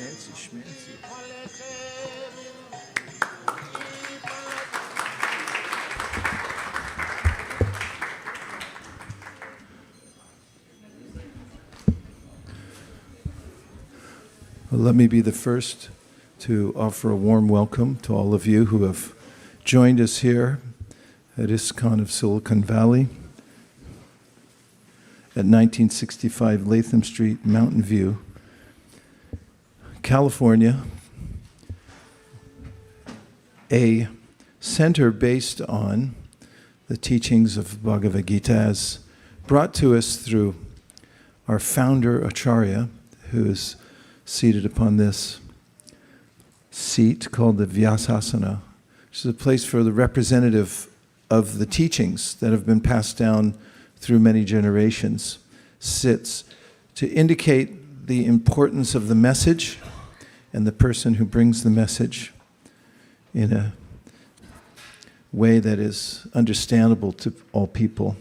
Schmancy, schmancy. Well, let me be the first to offer a warm welcome to all of you who have joined us here at ISKCON of Silicon Valley at 1965 Latham Street, Mountain View, California, a center based on the teachings of Bhagavad Gita as brought to us through our founder Acharya, who is seated upon this seat called the Vaisesika, which is a place for the representative of the teachings that have been passed down through many generations, sits to indicate the importance of the message and the person who brings the message in a way that is understandable to all people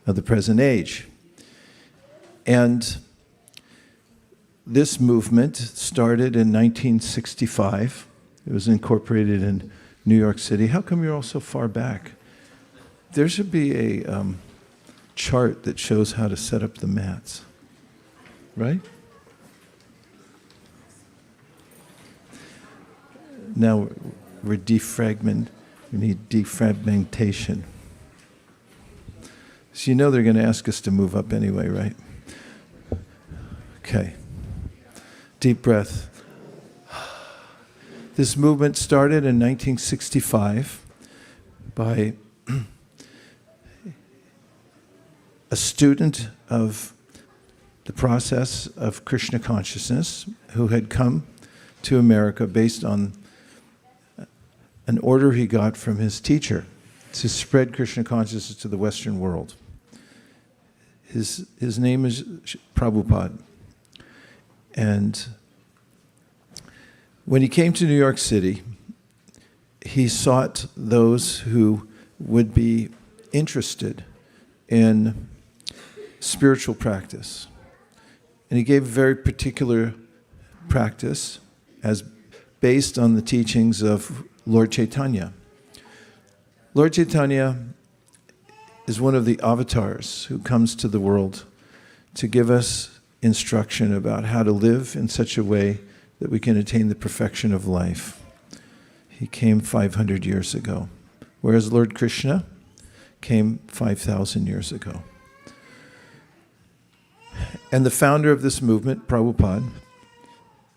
of the present age. And this movement started in 1965. It was incorporated in New York City. How come you're all so far back? There should be a chart that shows how to set up the mats, right? Now we're defragmented. We need defragmentation. So you know they're going to ask us to move up anyway, right? Okay. Deep breath. This movement started in 1965 by a student of the process of Krishna consciousness who had come to America based on an order he got from his teacher to spread Krishna consciousness to the Western world. His name is Prabhupada. And when he came to New York City, he sought those who would be interested in spiritual practice. And he gave a very particular practice as based on the teachings of Lord Chaitanya. Lord Chaitanya is one of the avatars who comes to the world to give us instruction about how to live in such a way that we can attain the perfection of life. He came 500 years ago, whereas Lord Krishna came 5,000 years ago. And the founder of this movement, Prabhupada,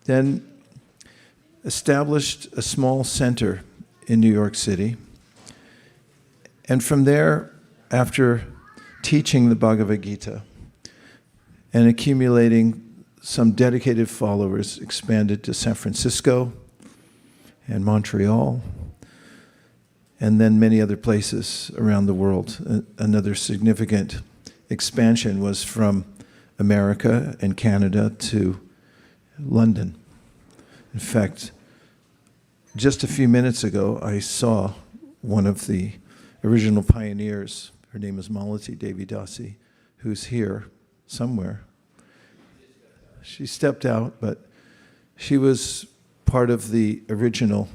then established a small center in New York City. And from there, after teaching the Bhagavad Gita and accumulating some dedicated followers, expanded to San Francisco and Montreal, and then many other places around the world. Another significant expansion was from America and Canada to London. In fact, just a few minutes ago, I saw one of the original pioneers. Her name is Malati Devi Dasi, who's here somewhere. She stepped out, but she was part of the original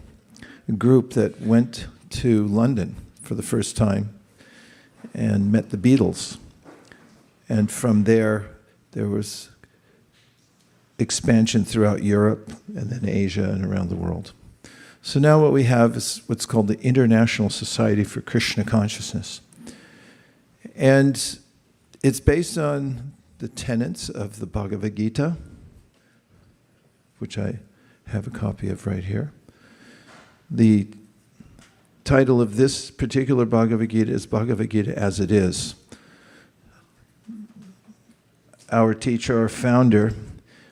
group that went to London for the first time and met the Beatles. And from there was expansion throughout Europe and then Asia and around the world. So now what we have is what's called the International Society for Krishna Consciousness. And it's based on the tenets of the Bhagavad Gita, which I have a copy of right here. The title of this particular Bhagavad Gita is Bhagavad Gita as It Is. Our teacher, our founder,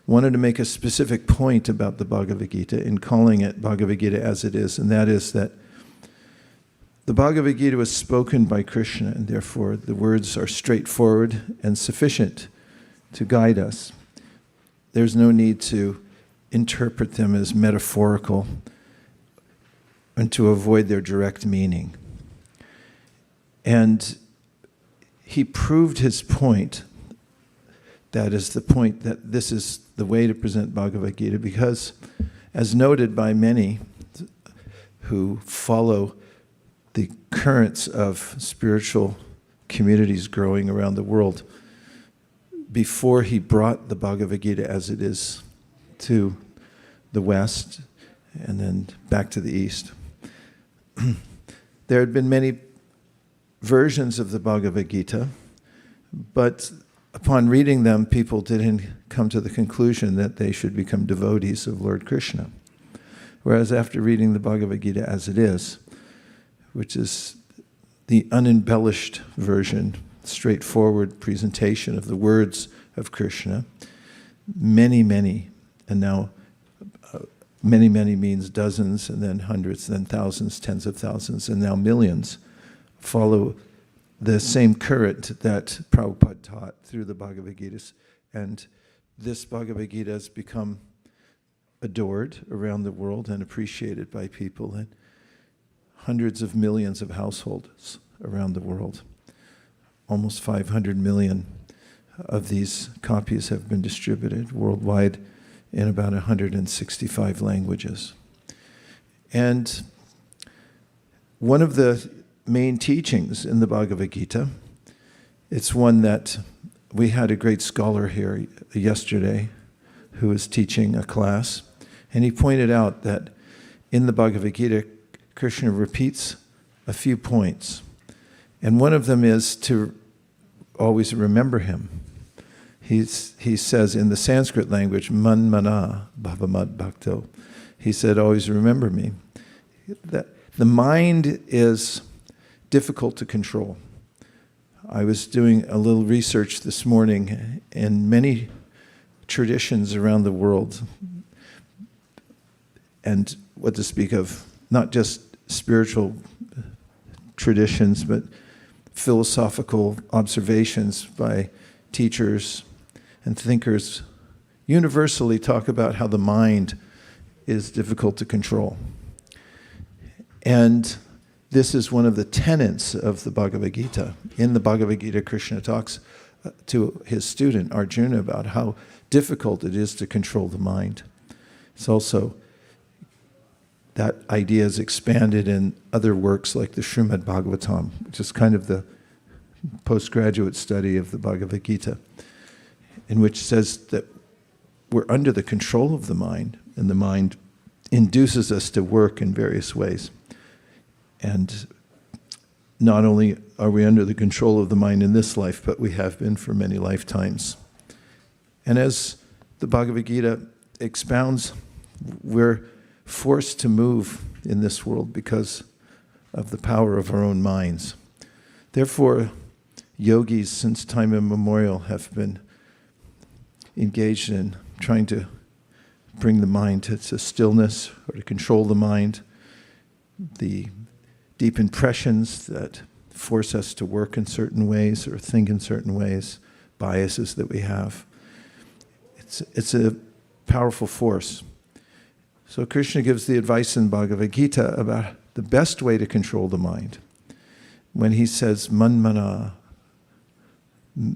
wanted to make a specific point about the Bhagavad Gita in calling it Bhagavad Gita as It Is, and that is that the Bhagavad Gita was spoken by Krishna, and therefore the words are straightforward and sufficient to guide us. There's no need to interpret them as metaphorical and to avoid their direct meaning. And he proved his point. That is the point that this is the way to present Bhagavad Gita because, as noted by many who follow the currents of spiritual communities growing around the world, before he brought the Bhagavad Gita as it is to the West and then back to the East, there had been many versions of the Bhagavad Gita, but upon reading them, people didn't come to the conclusion that they should become devotees of Lord Krishna. Whereas after reading the Bhagavad Gita as it is, which is the unembellished version, straightforward presentation of the words of Krishna, many, and now many means dozens, and then hundreds, then thousands, tens of thousands, and now millions, follow the same current that Prabhupada taught through the Bhagavad Gita. And this Bhagavad Gita has become adored around the world and appreciated by people in hundreds of millions of households around the world. Almost 500 million of these copies have been distributed worldwide in about 165 languages. And one of the main teachings in the Bhagavad Gita, it's one that we had a great scholar here yesterday who was teaching a class, and he pointed out that in the Bhagavad Gita, Krishna repeats a few points. And one of them is to always remember him. He says in the Sanskrit language, man mana bhavamad bhakto. He said, always remember me. That the mind is difficult to control. I was doing a little research this morning in many traditions around the world, and what to speak of, not just spiritual traditions, but philosophical observations by teachers and thinkers universally talk about how the mind is difficult to control. And this is one of the tenets of the Bhagavad Gita. In the Bhagavad Gita, Krishna talks to his student Arjuna about how difficult it is to control the mind. It's also, that idea is expanded in other works like the Srimad Bhagavatam, which is kind of the postgraduate study of the Bhagavad Gita, in which says that we're under the control of the mind, and the mind induces us to work in various ways. And not only are we under the control of the mind in this life, but we have been for many lifetimes. And as the Bhagavad Gita expounds, we're forced to move in this world because of the power of our own minds. Therefore, yogis since time immemorial have been engaged in trying to bring the mind to stillness or to control the mind. The deep impressions that force us to work in certain ways or think in certain ways, biases that we have. It's a powerful force. So Krishna gives the advice in Bhagavad Gita about the best way to control the mind. When he says, man mana,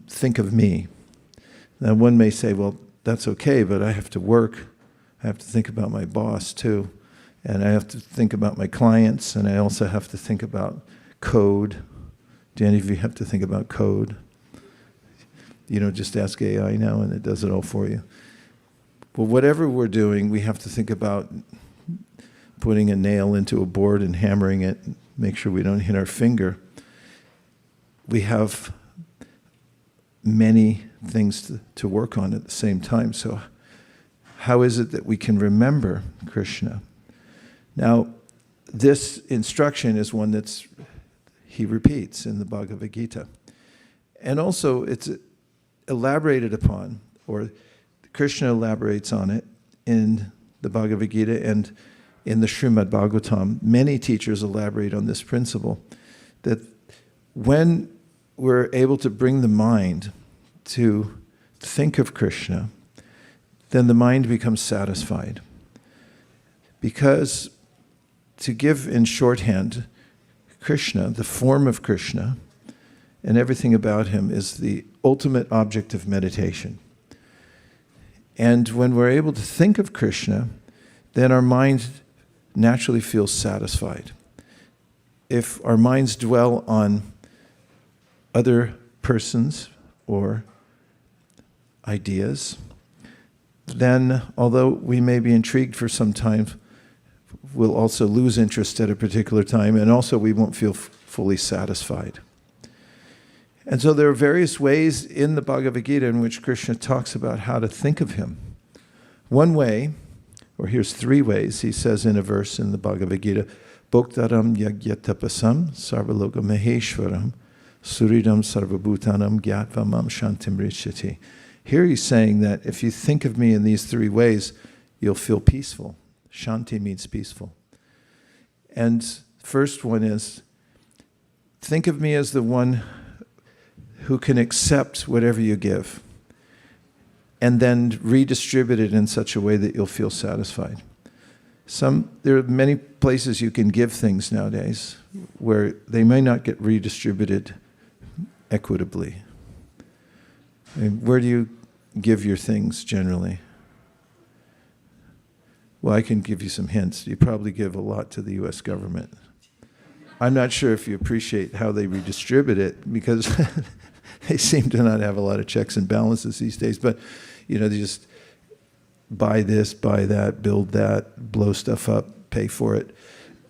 think of me. Now one may say, well, that's okay, but I have to work. I have to think about my boss too. And I have to think about my clients, and I also have to think about code. Do any of you have to think about code? You don't just ask AI now and it does it all for you. Well, whatever we're doing, we have to think about putting a nail into a board and hammering it, make sure we don't hit our finger. We have many things to work on at the same time. So how is it that we can remember Krishna? Now, this instruction is one he repeats in the Bhagavad Gita. And also it's elaborated upon, or Krishna elaborates on it in the Bhagavad Gita and in the Srimad Bhagavatam. Many teachers elaborate on this principle, that when we're able to bring the mind to think of Krishna, then the mind becomes satisfied. Because, to give in shorthand, Krishna, the form of Krishna, and everything about him is the ultimate object of meditation. And when we're able to think of Krishna, then our mind naturally feels satisfied. If our minds dwell on other persons or ideas, then although we may be intrigued for some time, we'll also lose interest at a particular time, and also we won't feel fully satisfied. And so there are various ways in the Bhagavad Gita in which Krishna talks about how to think of him. One way, or here's 3 ways, he says in a verse in the Bhagavad Gita, Bhoktaram yagyatapasam sarvaloka maheshwaram suridam sarvabhutanam gyatva shantim richati. Here he's saying that if you think of me in these 3 ways, you'll feel peaceful. Shanti means peaceful. And first one is, think of me as the one who can accept whatever you give and then redistribute it in such a way that you'll feel satisfied. There are many places you can give things nowadays where they may not get redistributed equitably. I mean, where do you give your things generally? Well, I can give you some hints. You probably give a lot to the U.S. government. I'm not sure if you appreciate how they redistribute it, because they seem to not have a lot of checks and balances these days. But, they just buy this, buy that, build that, blow stuff up, pay for it.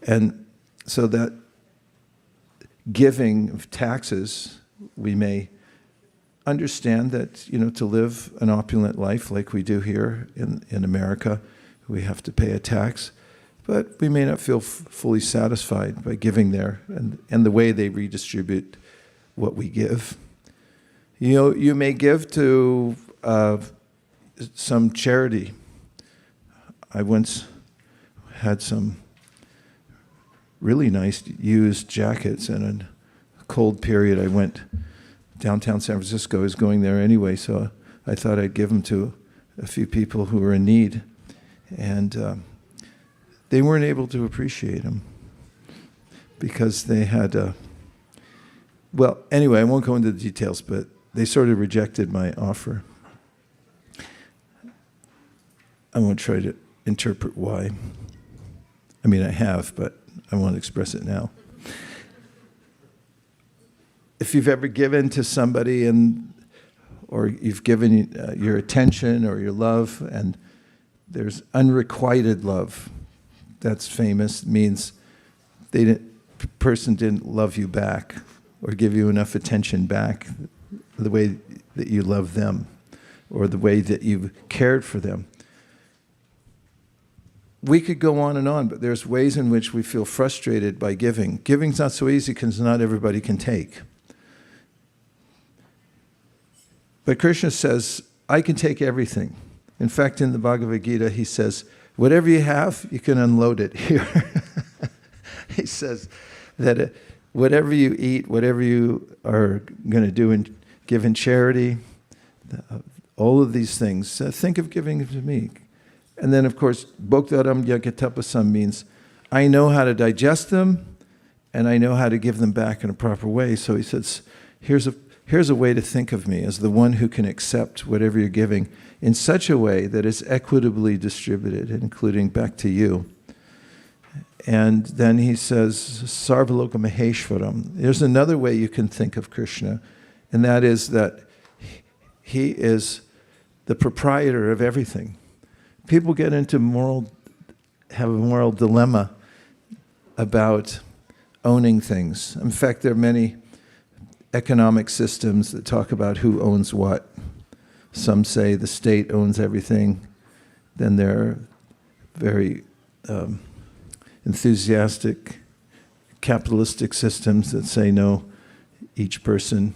And so that giving of taxes, we may understand that, to live an opulent life like we do here in America, we have to pay a tax. But we may not feel fully satisfied by giving there and the way they redistribute what we give. You may give to some charity. I once had some really nice used jackets, and in a cold period I went downtown San Francisco. I was going there anyway, so I thought I'd give them to a few people who were in need. And they weren't able to appreciate them because they had, well, anyway, I won't go into the details, but they sort of rejected my offer. I won't try to interpret why. I mean, I have, but I won't express it now. If you've ever given to somebody or you've given your attention or your love, and there's unrequited love, that's famous, means the person didn't love you back or give you enough attention back the way that you love them or the way that you cared for them. We could go on, but there's ways in which we feel frustrated by giving. Giving's not so easy because not everybody can take. But Krishna says, I can take everything. In fact, in the Bhagavad Gita, he says, whatever you have, you can unload it here. He says that whatever you eat, whatever you are going to do and give in charity, all of these things, think of giving to me. And then, of course, Bhoktaram Yagatapasam means I know how to digest them and I know how to give them back in a proper way. So he says, here's a way to think of me as the one who can accept whatever you're giving in such a way that it's equitably distributed, including back to you. And then he says, Sarvaloka Maheshwaram. There's another way you can think of Krishna, and that is that he is the proprietor of everything. People get into have a moral dilemma about owning things. In fact, there are many economic systems that talk about who owns what. Some say the state owns everything. Then there are very enthusiastic capitalistic systems that say no, each person.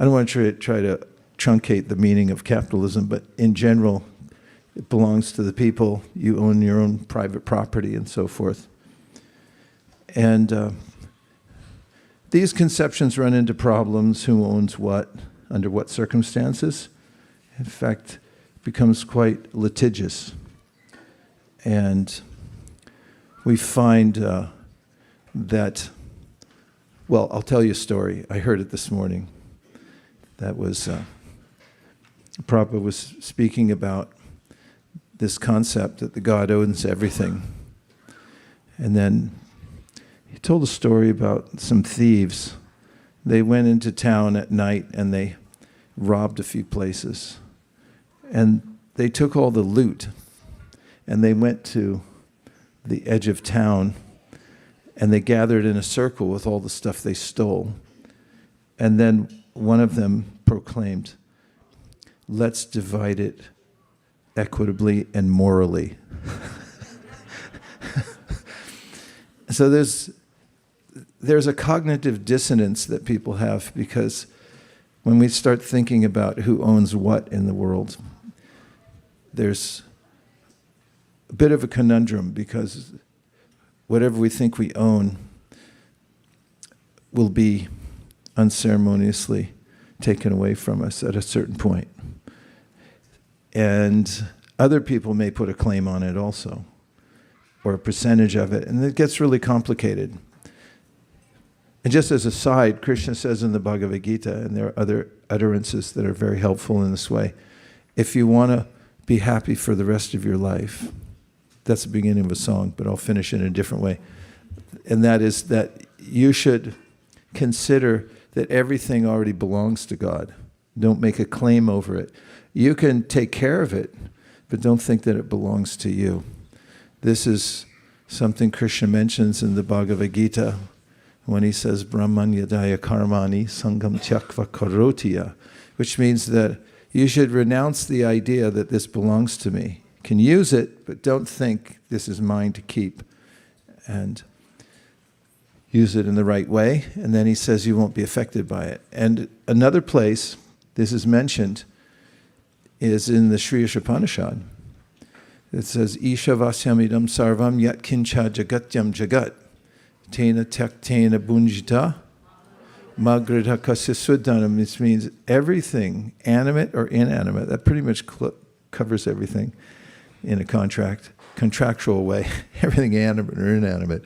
I don't want to try to truncate the meaning of capitalism, but in general, it belongs to the people. You own your own private property and so forth. And these conceptions run into problems. Who owns what, under what circumstances? In fact, it becomes quite litigious. And we find that, well, I'll tell you a story. I heard it this morning. That was, Prabhupada was speaking about this concept that the God owns everything. And then he told a story about some thieves. They went into town at night and they robbed a few places. And they took all the loot and they went to the edge of town and they gathered in a circle with all the stuff they stole. And then one of them proclaimed, "Let's divide it equitably and morally." So there's a cognitive dissonance that people have, because when we start thinking about who owns what in the world, there's a bit of a conundrum, because whatever we think we own will be unceremoniously taken away from us at a certain point. And other people may put a claim on it also, or a percentage of it, and it gets really complicated. And just as a side, Krishna says in the Bhagavad Gita, and there are other utterances that are very helpful in this way, if you want to be happy for the rest of your life, that's the beginning of a song, but I'll finish it in a different way. And that is that you should consider that everything already belongs to God. Don't make a claim over it. You can take care of it, but don't think that it belongs to you. This is something Krishna mentions in the Bhagavad Gita when he says, Brahman yadaya karmani sangam tyakva karotiya, which means that you should renounce the idea that this belongs to me. You can use it, but don't think this is mine to keep. And use it in the right way. And then he says you won't be affected by it. And another place this is mentioned is in the Sri Upanishad. It says, Ishavasyamidam sarvam yat kincha jagatyam jagat tena tyaktena bunjita magridha kasya suddhanam. This means everything, animate or inanimate, that pretty much covers everything in a contractual way. Everything animate or inanimate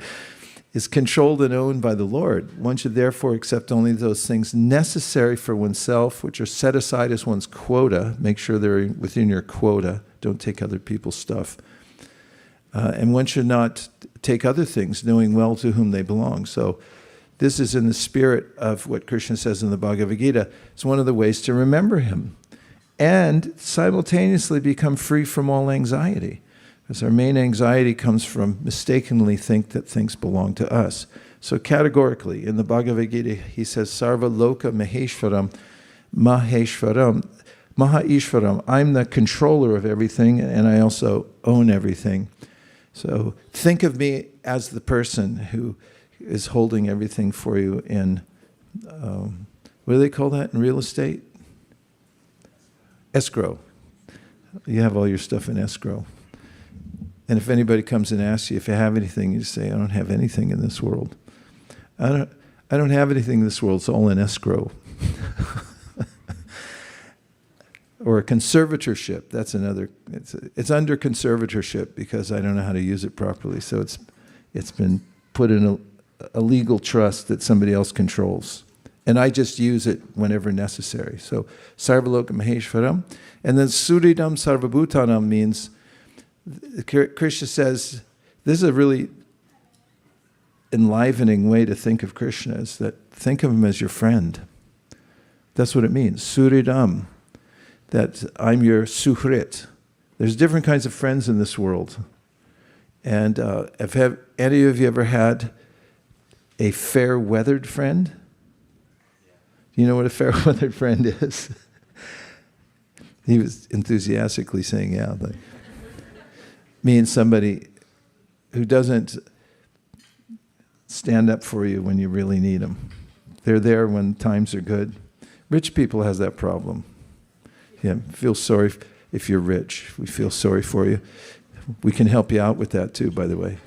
is controlled and owned by the Lord. One should therefore accept only those things necessary for oneself, which are set aside as one's quota. Make sure they're within your quota. Don't take other people's stuff. And one should not take other things, knowing well to whom they belong. So this is in the spirit of what Krishna says in the Bhagavad Gita. It's one of the ways to remember him and simultaneously become free from all anxiety. Because our main anxiety comes from mistakenly think that things belong to us. So categorically, in the Bhagavad Gita, he says, Sarva Loka Maheshwaram, Mahaishwaram. I'm the controller of everything, and I also own everything. So think of me as the person who is holding everything for you in, what do they call that in real estate? Escrow. You have all your stuff in escrow. And if anybody comes and asks you if you have anything, you say, I don't have anything in this world. I don't have anything in this world. It's all in escrow. Or a conservatorship. That's another. It's under conservatorship because I don't know how to use it properly. So it's been put in a legal trust that somebody else controls. And I just use it whenever necessary. So Sarvaloka Maheshwaram. And then Suridam Sarvabhutanam means, Krishna says, this is a really enlivening way to think of Krishna, is that think of him as your friend. That's what it means, Suridam, that I'm your suhrit. There's different kinds of friends in this world. And have any of you ever had a fair-weathered friend? Do you know what a fair-weathered friend is? He was enthusiastically saying, yeah. Means somebody who doesn't stand up for you when you really need them. They're there when times are good. Rich people has that problem. Yeah, feel sorry if you're rich. We feel sorry for you. We can help you out with that too, by the way.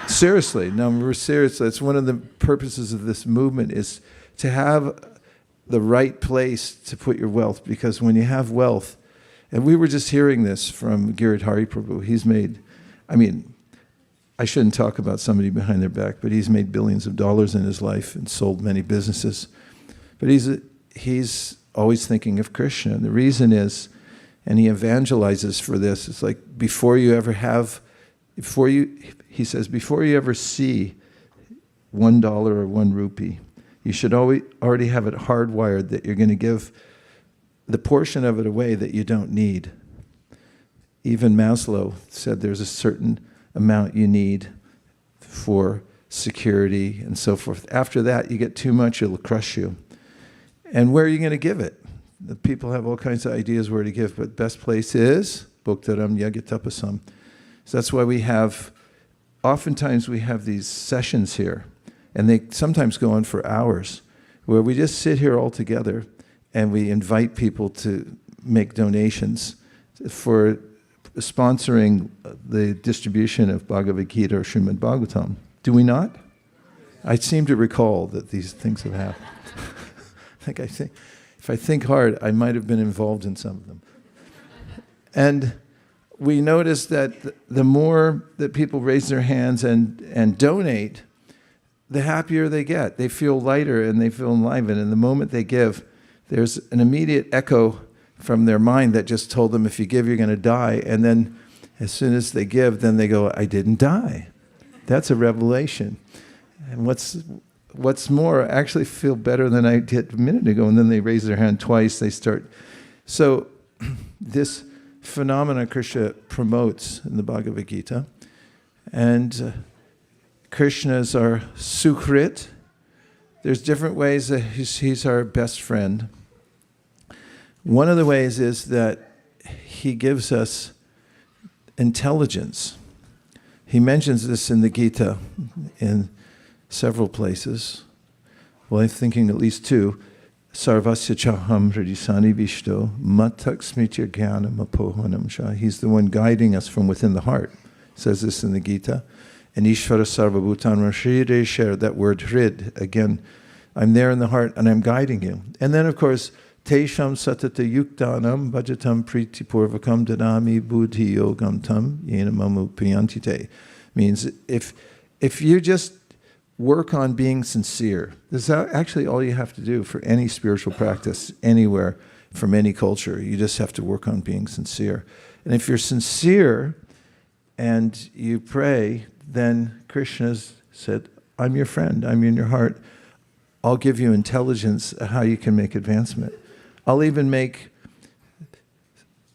Seriously, no, we're serious. That's one of the purposes of this movement, is to have the right place to put your wealth. Because when you have wealth, and we were just hearing this from Giridhari Prabhu. He's made, I shouldn't talk about somebody behind their back, but he's made billions of dollars in his life and sold many businesses. But he's always thinking of Krishna. And the reason is And he evangelizes for this. It's like he says, before you ever see $1 or 1 rupee, you should already have it hardwired that you're going to give the portion of it away that you don't need. Even Maslow said there's a certain amount you need for security and so forth. After that, you get too much, it'll crush you. And where are you going to give it? The people have all kinds of ideas where to give, but best place is Bhoktaram Yagatapasam. So that's why oftentimes we have these sessions here, and they sometimes go on for hours, where we just sit here all together and we invite people to make donations for sponsoring the distribution of Bhagavad Gita or Srimad Bhagavatam. Do we not? I seem to recall that these things have happened. If I think hard, I might have been involved in some of them. And we notice that the more that people raise their hands and donate, the happier they get. They feel lighter and they feel enlivened. And the moment they give, there's an immediate echo from their mind that just told them, if you give, you're going to die. And then as soon as they give, then they go, I didn't die. That's a revelation. And what's more, I actually feel better than I did a minute ago. And then they raise their hand twice. They start. So this phenomena Krishna promotes in the Bhagavad Gita. And Krishna is our Sukrit. There's different ways that he's our best friend. One of the ways is that he gives us intelligence. He mentions this in the Gita in several places. Well, I'm thinking at least 2. Sarvasya chaham hridisani vishto matak smitya jnanam apohanam sha. He's the one guiding us from within the heart. Says this in the Gita. And Ishvara sarvabhutan rashireshar, that word hrid, again, I'm there in the heart and I'm guiding you. And then, of course, Tesham satata yuktanam bhajatam priti purvakam dadami buddhi yogam tam yena mamu piyantite. Means if you just work on being sincere, this is actually all you have to do for any spiritual practice, anywhere, from any culture. You just have to work on being sincere. And if you're sincere and you pray, then Krishna said, I'm your friend, I'm in your heart. I'll give you intelligence how you can make advancement. I'll even make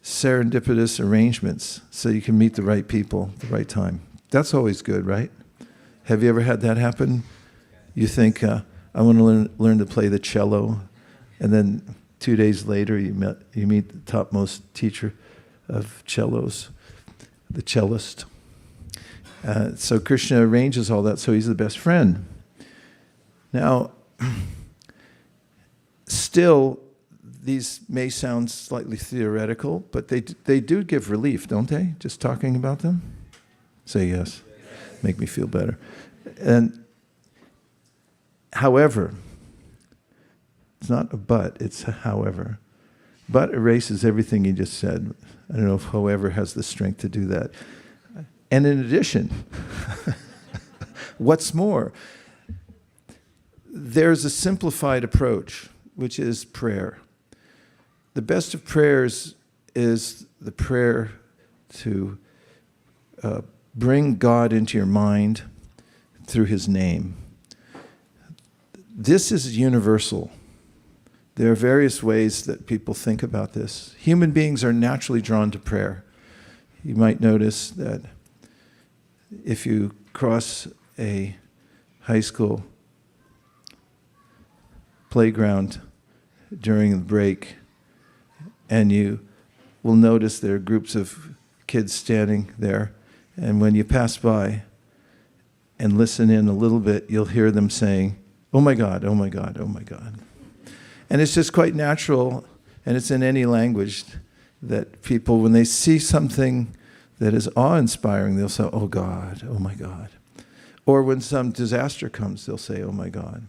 serendipitous arrangements so you can meet the right people at the right time. That's always good, right? Have you ever had that happen? You think, I want to learn to play the cello, and then 2 days later you meet the topmost teacher of cellos, the cellist. So Krishna arranges all that, so he's the best friend. Now, still, these may sound slightly theoretical, but they do give relief, don't they? Just talking about them? Say yes. Make me feel better. And however, it's not a but, it's a however. But erases everything you just said. I don't know if however has the strength to do that. And in addition, what's more, there's a simplified approach, which is prayer. The best of prayers is the prayer to bring God into your mind through his name. This is universal. There are various ways that people think about this. Human beings are naturally drawn to prayer. You might notice that if you cross a high school playground during the break, and you will notice there are groups of kids standing there, and when you pass by and listen in a little bit, you'll hear them saying, "Oh my God, oh my God, oh my God." And it's just quite natural, and it's in any language, that people, when they see something that is awe-inspiring, they'll say, "Oh God, oh my God." Or when some disaster comes, they'll say, "Oh my God."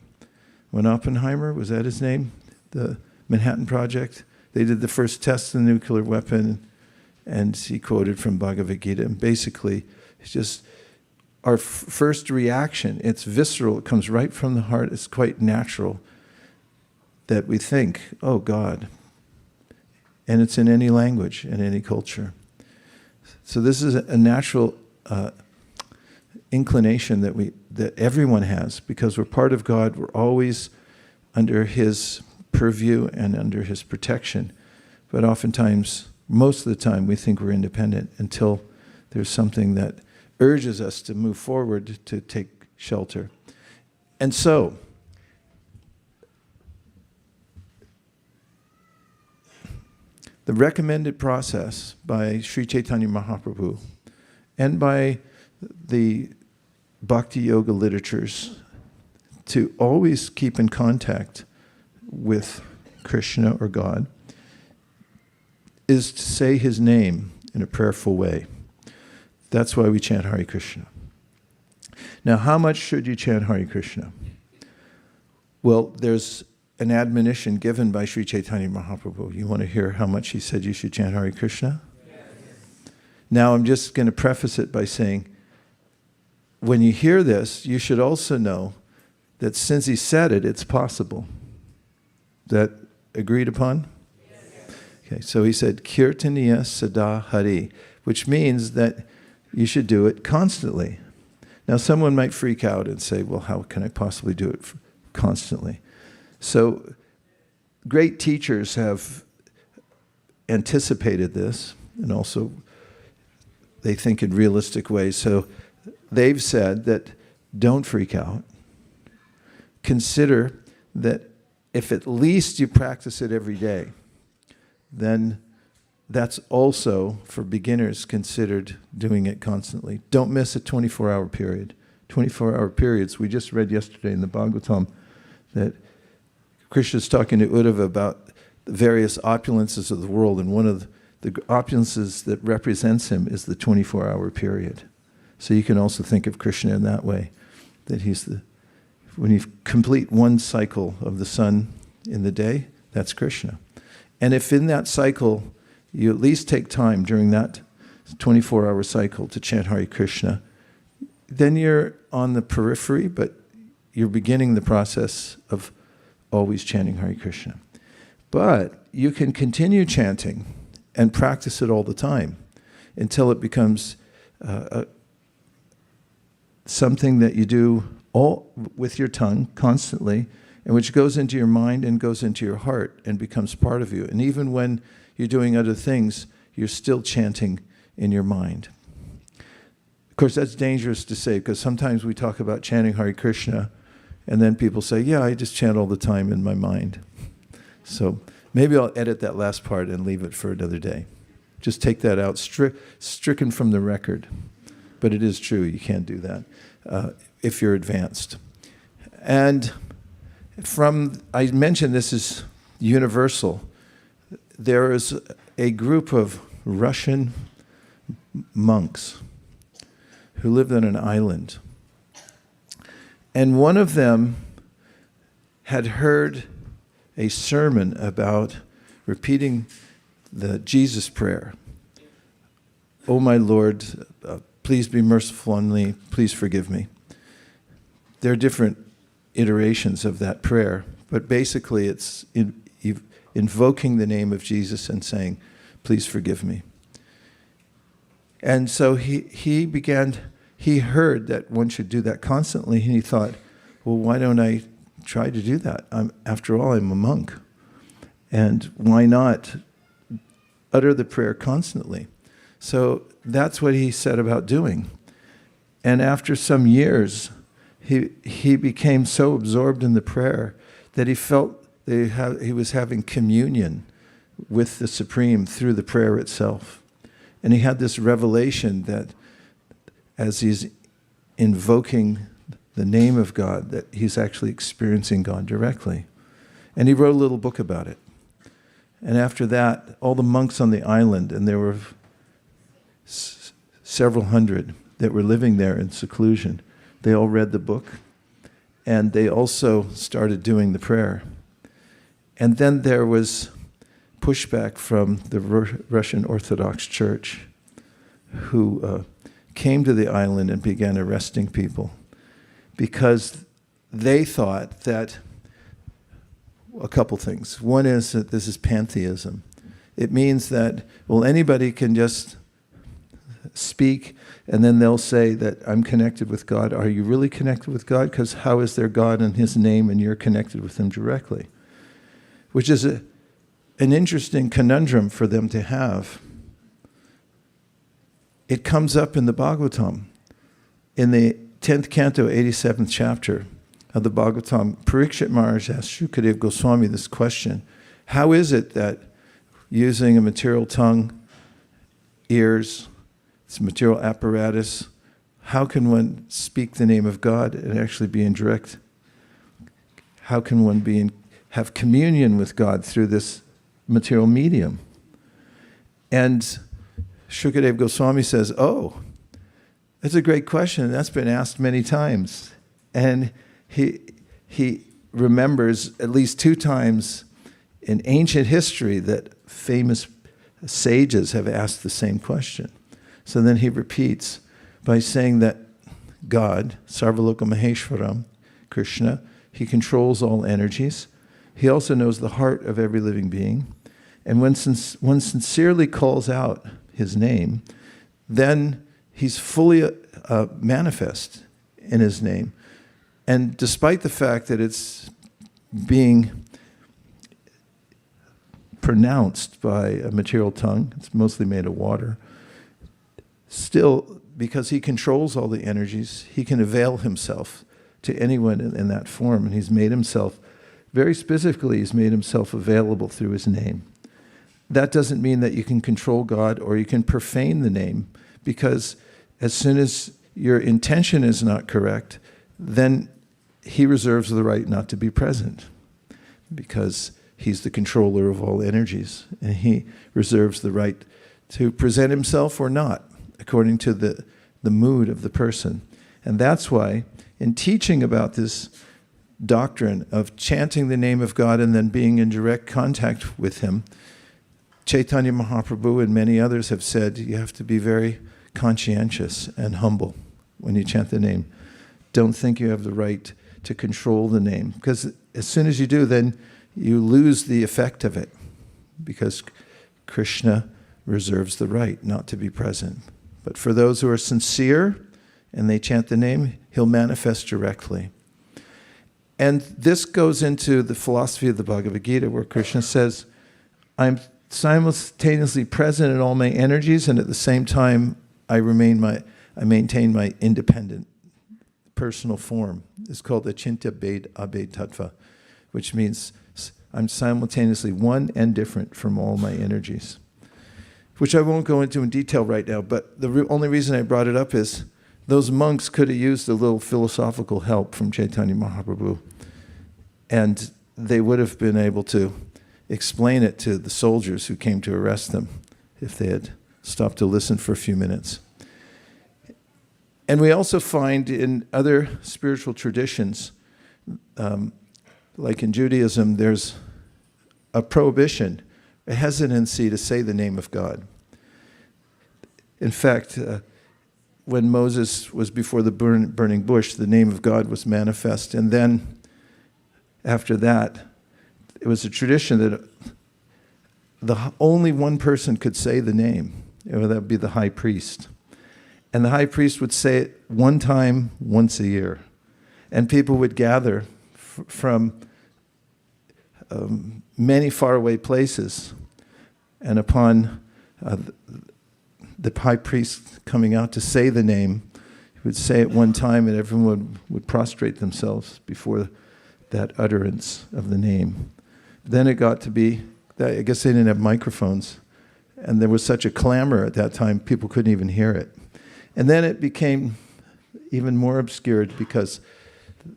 When Oppenheimer, was that his name? The Manhattan Project? They did the first test of the nuclear weapon, and he quoted from Bhagavad Gita. And basically, it's just our first reaction. It's visceral. It comes right from the heart. It's quite natural that we think, "Oh God." And it's in any language, in any culture. So this is a natural inclination that everyone has, because we're part of God. We're always under His purview and under His protection. But oftentimes, most of the time, we think we're independent until there's something that urges us to move forward to take shelter. And so, the recommended process by Sri Chaitanya Mahaprabhu and by the Bhakti Yoga literatures to always keep in contact with Krishna or God is to say His name in a prayerful way. That's why we chant Hare Krishna. Now, how much should you chant Hare Krishna? Well, there's an admonition given by Sri Chaitanya Mahaprabhu. You want to hear how much he said you should chant Hare Krishna? Yes. Now, I'm just going to preface it by saying, when you hear this, you should also know that since he said it, it's possible. Is that agreed upon? Yes. Okay, so he said, Kirtaniya Sada Hari, which means that you should do it constantly. Now, someone might freak out and say, well, how can I possibly do it constantly? So, great teachers have anticipated this, and also they think in realistic ways. So, they've said that don't freak out. Consider that if at least you practice it every day, then that's also, for beginners, considered doing it constantly. Don't miss a 24-hour period. 24-hour periods, we just read yesterday in the Bhagavatam that Krishna's talking to Uddhava about the various opulences of the world, and one of the opulences that represents him is the 24-hour period. So you can also think of Krishna in that way, that when you complete one cycle of the sun in the day, that's Krishna. And if in that cycle you at least take time during that 24-hour cycle to chant Hare Krishna, then you're on the periphery, but you're beginning the process of always chanting Hare Krishna. But you can continue chanting and practice it all the time until it becomes something that you do all with your tongue constantly, and which goes into your mind and goes into your heart and becomes part of you. And even when you're doing other things, you're still chanting in your mind. Of course, that's dangerous to say, because sometimes we talk about chanting Hare Krishna, and then people say, yeah, I just chant all the time in my mind. So maybe I'll edit that last part and leave it for another day. Just take that out, stricken from the record. But it is true, you can't do that if you're advanced. And I mentioned this is universal. There is a group of Russian monks who lived on an island. And one of them had heard a sermon about repeating the Jesus prayer. Oh my Lord, please be merciful on me, please forgive me. There are different iterations of that prayer, but basically it's invoking the name of Jesus and saying, please forgive me. And so he heard that one should do that constantly, and he thought, well, why don't I try to do that? After all, I'm a monk. And why not utter the prayer constantly? So that's what he set about doing. And after some years, he became so absorbed in the prayer that he felt that he was having communion with the Supreme through the prayer itself. And he had this revelation that as he's invoking the name of God, that he's actually experiencing God directly. And he wrote a little book about it. And after that, all the monks on the island, and there were several hundred that were living there in seclusion, they all read the book, and they also started doing the prayer. And then there was pushback from the Russian Orthodox Church, who came to the island and began arresting people because they thought that a couple things. One is that this is pantheism. It means that, well, anybody can just speak, and then they'll say that I'm connected with God. Are you really connected with God? Because how is there God in his name and you're connected with him directly? Which is an interesting conundrum for them to have. It comes up in the Bhagavatam. In the 10th canto, 87th chapter of the Bhagavatam, Parikshit Maharaj asked Shukadeva Goswami this question: how is it that using a material tongue, ears, it's a material apparatus, how can one speak the name of God and actually be in direct? How can one have communion with God through this material medium? And Shukadeva Goswami says, oh, that's a great question. That's been asked many times. And he remembers at least 2 times in ancient history that famous sages have asked the same question. So then he repeats by saying that God, Sarvaloka Maheshwaram, Krishna, he controls all energies. He also knows the heart of every living being. And when one sincerely calls out his name, then he's fully manifest in his name. And despite the fact that it's being pronounced by a material tongue, it's mostly made of water, still, because he controls all the energies, he can avail himself to anyone in that form. And he's made himself, very specifically, he's made himself available through his name. That doesn't mean that you can control God or you can profane the name, because as soon as your intention is not correct, then he reserves the right not to be present, because he's the controller of all energies, and he reserves the right to present himself or not, according to the mood of the person. And that's why, in teaching about this doctrine of chanting the name of God and then being in direct contact with him, Chaitanya Mahaprabhu and many others have said you have to be very conscientious and humble when you chant the name. Don't think you have the right to control the name, because as soon as you do, then you lose the effect of it, because Krishna reserves the right not to be present. But for those who are sincere and they chant the name, he'll manifest directly. And this goes into the philosophy of the Bhagavad Gita, where Krishna says, I'm simultaneously present in all my energies, and at the same time I maintain my independent personal form. It's called Achintya Bhed Abhed Tattva, which means I'm simultaneously one and different from all my energies, which I won't go into in detail right now, but the only reason I brought it up is those monks could have used a little philosophical help from Chaitanya Mahaprabhu, and they would have been able to explain it to the soldiers who came to arrest them if they had stopped to listen for a few minutes. And we also find in other spiritual traditions, like in Judaism, there's a prohibition, a hesitancy to say the name of God. In fact, when Moses was before the burning bush, the name of God was manifest. And then after that, it was a tradition that only one person could say the name. That would be the high priest. And the high priest would say it one time, once a year. And people would gather from many faraway places. And upon the high priest coming out to say the name, he would say it one time, and everyone would prostrate themselves before that utterance of the name. Then it got to be, I guess they didn't have microphones, and there was such a clamor at that time, people couldn't even hear it. And then it became even more obscured because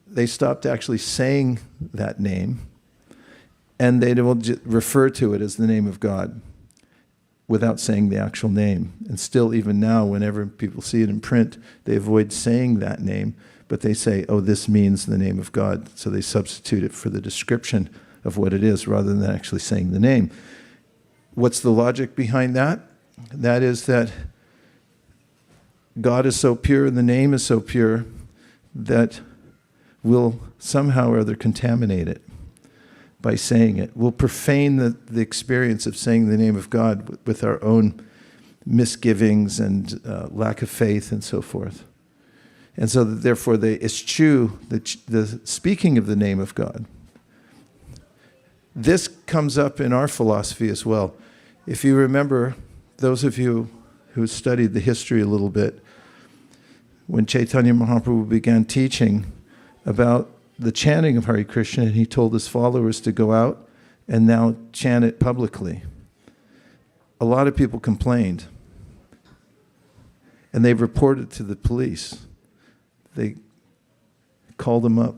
they stopped actually saying that name, and they would refer to it as the name of God without saying the actual name. And still, even now, whenever people see it in print, they avoid saying that name, but they say, oh, this means the name of God. So they substitute it for the description of what it is rather than actually saying the name. What's the logic behind that? That is that God is so pure and the name is so pure that we'll somehow or other contaminate it. by saying it. We'll profane the experience of saying the name of God with our own misgivings and lack of faith and so forth. And so therefore they eschew the speaking of the name of God. This comes up in our philosophy as well. If you remember, those of you who studied the history a little bit, when Chaitanya Mahaprabhu began teaching about the chanting of Hare Krishna, and he told his followers to go out and now chant it publicly, a lot of people complained. And they reported to the police. They called them up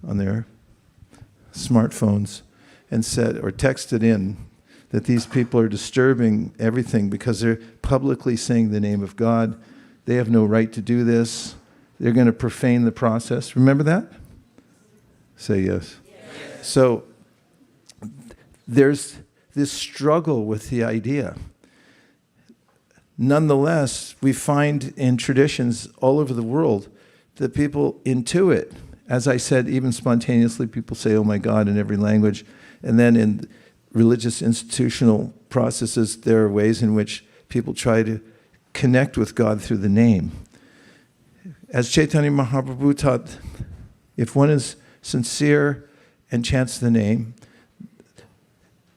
on their smartphones and said, or texted in, that these people are disturbing everything because they're publicly saying the name of God. They have no right to do this. They're going to profane the process. Remember that? Say yes. Yes. So there's this struggle with the idea. Nonetheless, we find in traditions all over the world that people intuit. As I said, even spontaneously, people say, oh my God, in every language. And then in religious institutional processes, there are ways in which people try to connect with God through the name. As Chaitanya Mahaprabhu taught, if one is sincere and chants the name,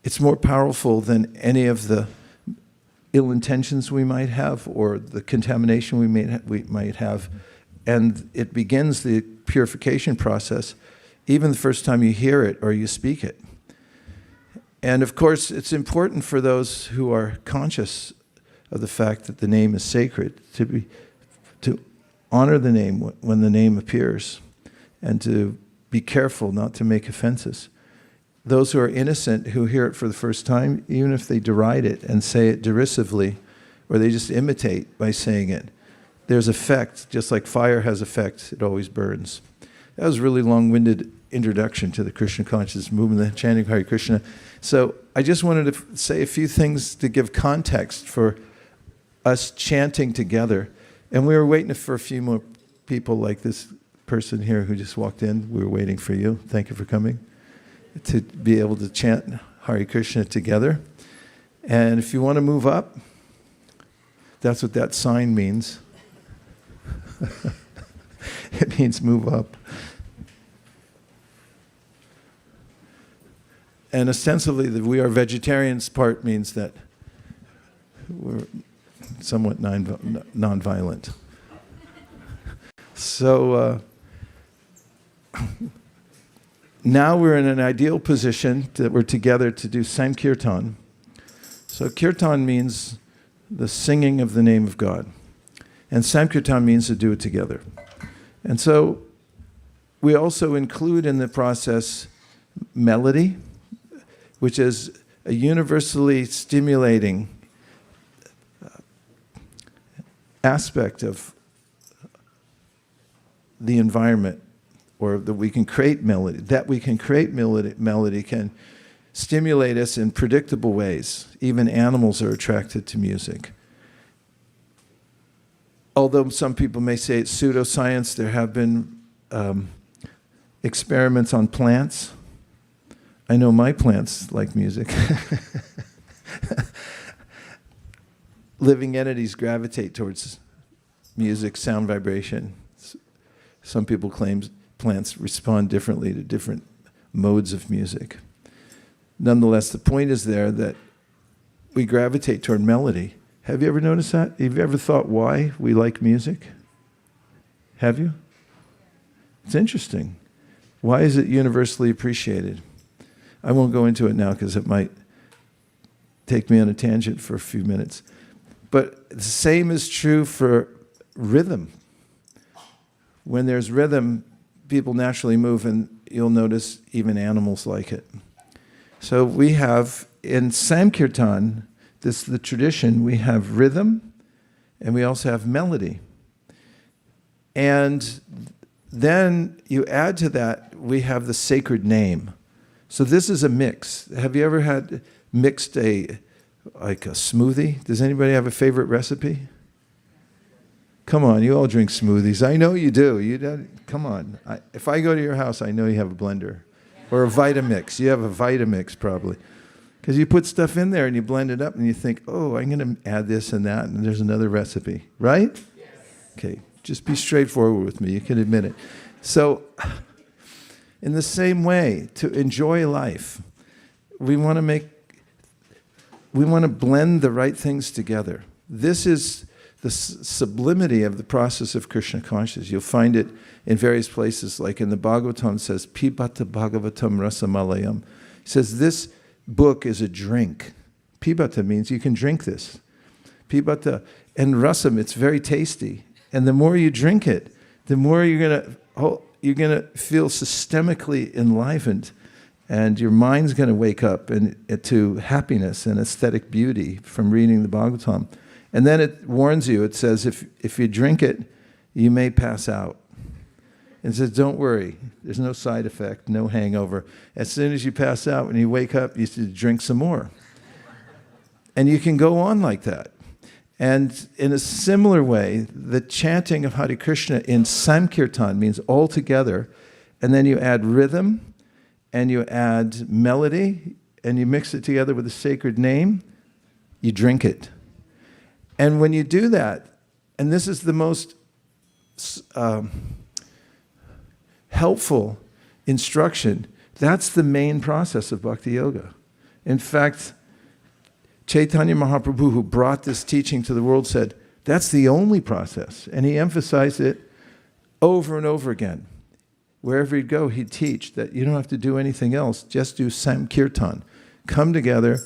it's more powerful than any of the ill intentions we might have or the contamination we might have. And it begins the purification process even the first time you hear it or you speak it. And of course, it's important for those who are conscious of the fact that the name is sacred to honor the name when the name appears and to be careful not to make offenses. Those who are innocent, who hear it for the first time, even if they deride it and say it derisively, or they just imitate by saying it, there's effect. Just like fire has effect, it always burns. That was a really long-winded introduction to the Krishna consciousness movement, the chanting Hare Krishna. So I just wanted to say a few things to give context for us chanting together. And we were waiting for a few more people like this person here who just walked in. We were waiting for you. Thank you for coming. To be able to chant Hare Krishna together. And if you want to move up, that's what that sign means. It means move up. And ostensibly, the we are vegetarians part means that we're somewhat non-violent. So now we're in an ideal position that we're together to do Sankirtan. So Kirtan means the singing of the name of God. And Sankirtan means to do it together. And so we also include in the process melody, which is a universally stimulating aspect of the environment, or that we can create melody. That we can create melody can stimulate us in predictable ways. Even animals are attracted to music. Although some people may say it's pseudoscience, there have been experiments on plants. I know my plants like music. Living entities gravitate towards music, sound vibration. Some people claim plants respond differently to different modes of music. Nonetheless, the point is there that we gravitate toward melody. Have you ever noticed that? Have you ever thought why we like music? Have you? It's interesting. Why is it universally appreciated? I won't go into it now because it might take me on a tangent for a few minutes. But the same is true for rhythm. When there's rhythm, people naturally move, and you'll notice even animals like it. So we have, in Sankirtan, this is the tradition, we have rhythm, and we also have melody. And then you add to that, we have the sacred name. So this is a mix. Have you ever had mixed like a smoothie? Does anybody have a favorite recipe? Come on, you all drink smoothies. I know you do. Come on. If I go to your house, I know you have a blender. Or a Vitamix. You have a Vitamix probably. Because you put stuff in there and you blend it up and you think, oh, I'm going to add this and that, and there's another recipe. Right? Yes. Okay, just be straightforward with me. You can admit it. So, in the same way, to enjoy life, we want to blend the right things together. This is the sublimity of the process of Krishna consciousness. You'll find it in various places, like in the Bhagavatam it says, Pibata Bhagavatam Rasamalayam. It says this book is a drink. Pibata means you can drink this. Pibata. And rasam, it's very tasty. And the more you drink it, the more you're going to feel systemically enlivened. And your mind's going to wake up to happiness and aesthetic beauty from reading the Bhagavatam. And then it warns you, it says, if you drink it, you may pass out. And it says, don't worry, there's no side effect, no hangover. As soon as you pass out, when you wake up, you should drink some more. And you can go on like that. And in a similar way, the chanting of Hare Krishna in Sankirtan means all together, and then you add rhythm, and you add melody, and you mix it together with a sacred name, you drink it. And when you do that, and this is the most helpful instruction, that's the main process of Bhakti Yoga. In fact, Chaitanya Mahaprabhu, who brought this teaching to the world, said, that's the only process. And he emphasized it over and over again. Wherever he'd go, he'd teach that you don't have to do anything else, just do Sankirtan. Come together,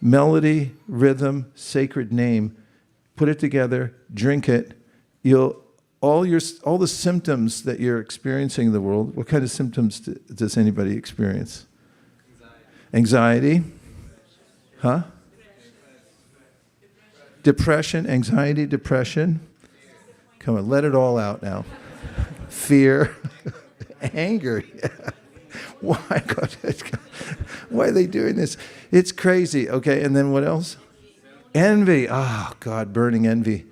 melody, rhythm, sacred name, put it together, drink it. All the symptoms that you're experiencing in the world, what kind of symptoms does anybody experience? Anxiety? Huh? Depression, anxiety, depression. Come on, let it all out now. Fear, anger. Yeah. Why? Why are they doing this? It's crazy. Okay, and then what else? Envy. Oh, God, burning envy.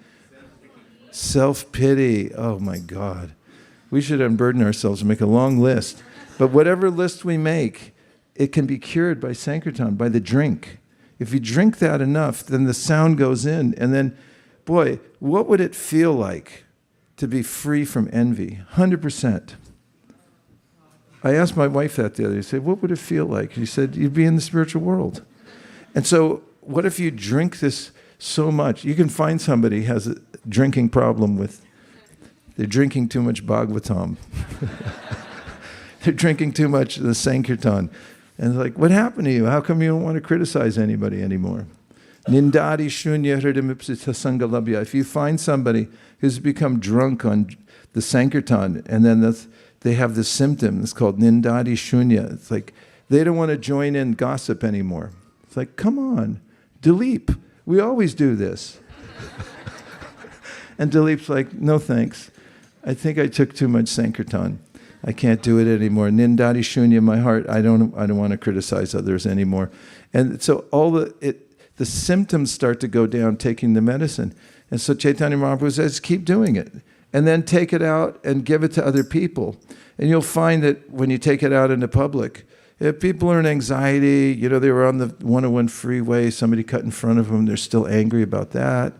Self-pity. Oh, my God. We should unburden ourselves and make a long list. But whatever list we make, it can be cured by Sankirtan, by the drink. If you drink that enough, then the sound goes in. And then, boy, what would it feel like to be free from envy? 100%. I asked my wife that the other day. I said, what would it feel like? She said, you'd be in the spiritual world. And so what if you drink this so much? You can find somebody who has a drinking problem with, they're drinking too much Bhagavatam. They're drinking too much of the Sankirtan. And it's like, what happened to you? How come you don't want to criticize anybody anymore? Nindadi shunya hridamipsita sangalabhya. If you find somebody who's become drunk on the Sankirtan, and then they have this symptom, it's called nindadi shunya. It's like, they don't want to join in gossip anymore. It's like, come on, Dilip, we always do this. And Dilip's like, no thanks. I think I took too much Sankirtan. I can't do it anymore. Nindadi shunya, my heart, I don't want to criticize others anymore. And so all the symptoms start to go down taking the medicine. And so Chaitanya Mahaprabhu says, keep doing it. And then take it out and give it to other people. And you'll find that when you take it out into public, if people are in anxiety, they were on the 101 freeway, somebody cut in front of them, they're still angry about that.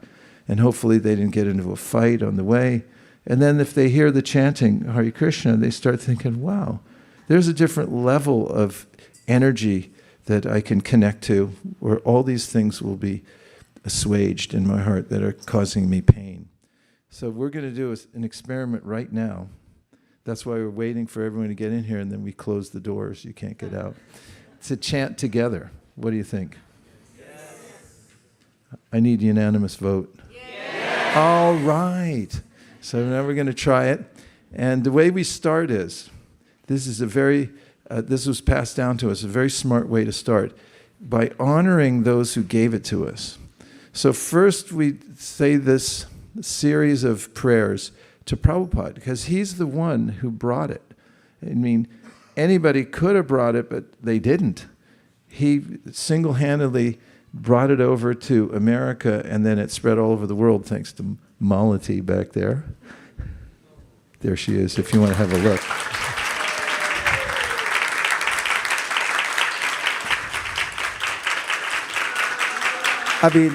And hopefully they didn't get into a fight on the way. And then if they hear the chanting Hare Krishna, they start thinking, wow, there's a different level of energy that I can connect to, where all these things will be assuaged in my heart that are causing me pain. So we're going to do an experiment right now. That's why we're waiting for everyone to get in here, and then we close the doors. You can't get out. It's a chant together. What do you think? Yes. I need unanimous vote. Yes. All right. So now we're going to try it. And the way we start is, this was passed down to us, a very smart way to start, by honoring those who gave it to us. So first we say this series of prayers to Prabhupada, because he's the one who brought it. I mean, anybody could have brought it, but they didn't. He single-handedly brought it over to America, and then it spread all over the world thanks to Malati back there. There she is, if you want to have a look. I mean,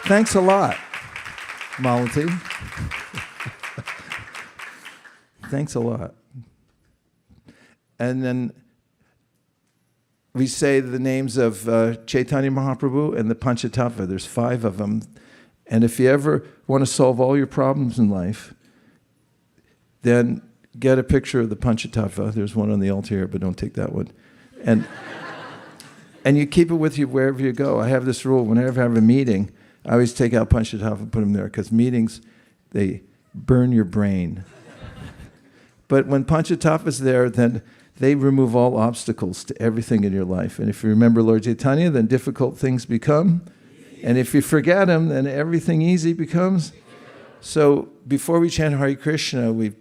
thanks a lot, Malati. Thanks a lot. And then we say the names of Chaitanya Mahaprabhu and the Panchatattva. There's 5 of them. And if you ever want to solve all your problems in life, then get a picture of the Panchatattva. There's one on the altar here, but don't take that one. And you keep it with you wherever you go. I have this rule. Whenever I have a meeting, I always take out Panchatattva and put them there, because meetings, they burn your brain. But when Panchatattva's there, then they remove all obstacles to everything in your life. And if you remember Lord Chaitanya, then difficult things become. And if you forget him, then everything easy becomes. So before we chant Hare Krishna, we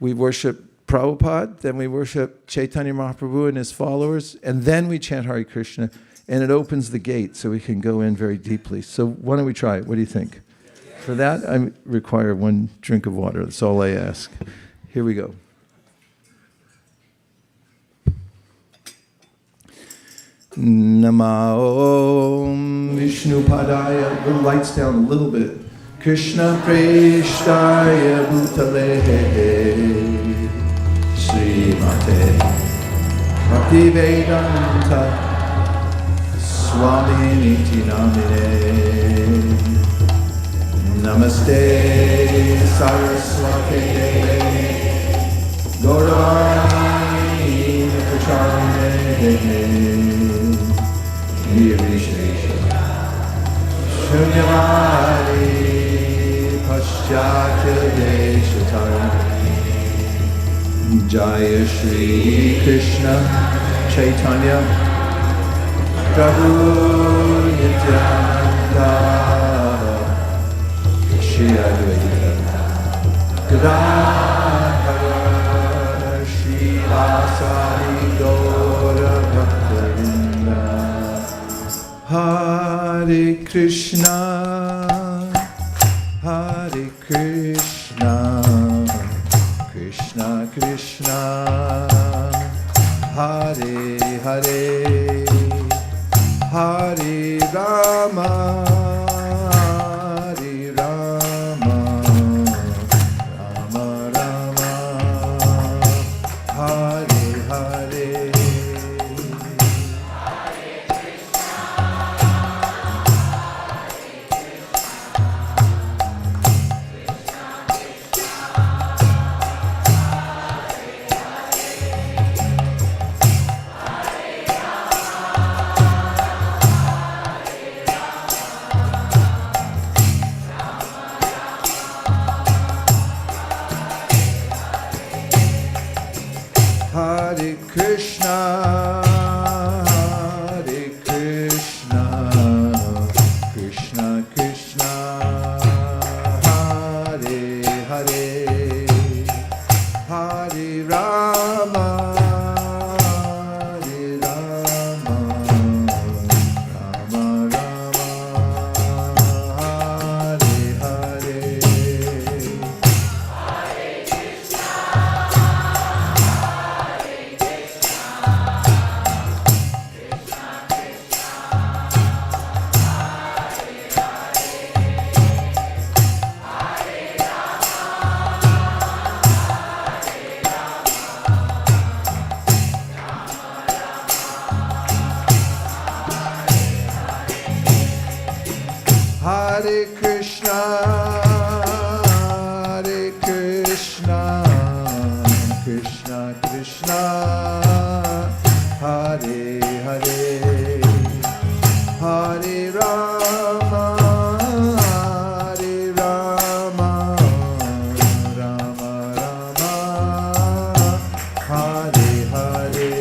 worship Prabhupada, then we worship Chaitanya Mahaprabhu and his followers, and then we chant Hare Krishna, and it opens the gate so we can go in very deeply. So why don't we try it? What do you think? For that, I require 1 drink of water. That's all I ask. Here we go. Nama Om Vishnu Padaya. Bring the lights down a little bit. Krishna Preshtaya Bhutale Srimate Bhakti Vedanta Swami Niti Namine Namaste Saraswate Gauravani Pracharine Nirvishesha Shunyavadi Paschatya Deshatara Jaya Shri Krishna Chaitanya Prabhu Nityananda Shri Advaita Gadadhara Shri Vasari Gaura Bhaktavinda Hare Krishna Hare Krishna, Krishna Krishna, Hare Hare, Hare Rama, Hare Rama, Rama Rama, Hare Hare. Hare Krishna, Hare Krishna, Krishna Krishna, Hare Hare, Hare Rama, Hare Rama, Rama Rama, Hare Hare. Hare Krishna, Hare Krishna, Krishna Krishna, Hare Hare, Hare Rama, Hare Rama, Rama Rama, Hare Hare.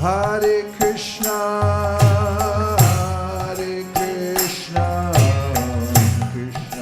Hare Krishna, Hare Krishna, Krishna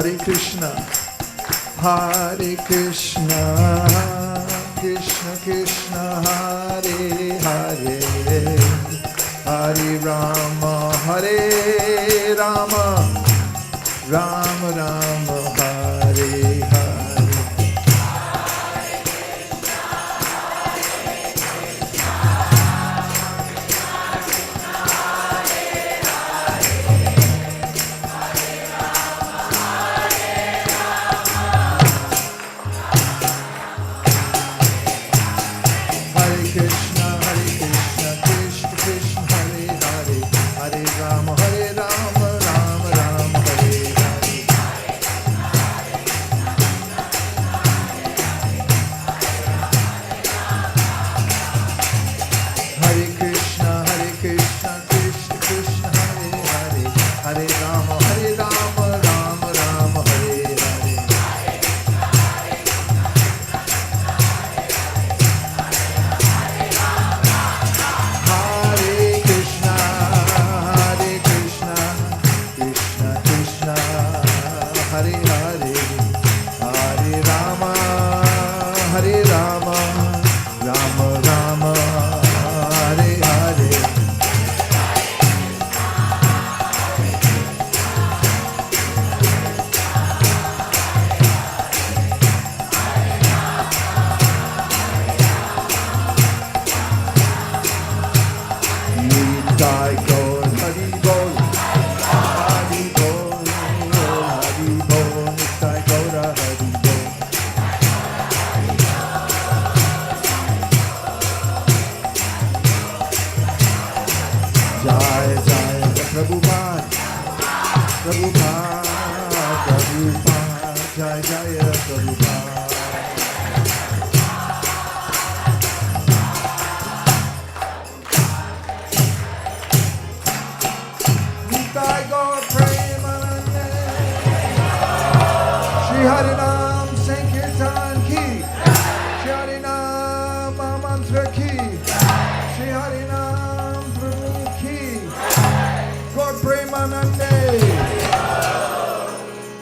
Hare Krishna, Hare Krishna, Krishna Krishna, Hare Hare, Hare Rama, Hare Rama, Rama Rama, Hare Hare.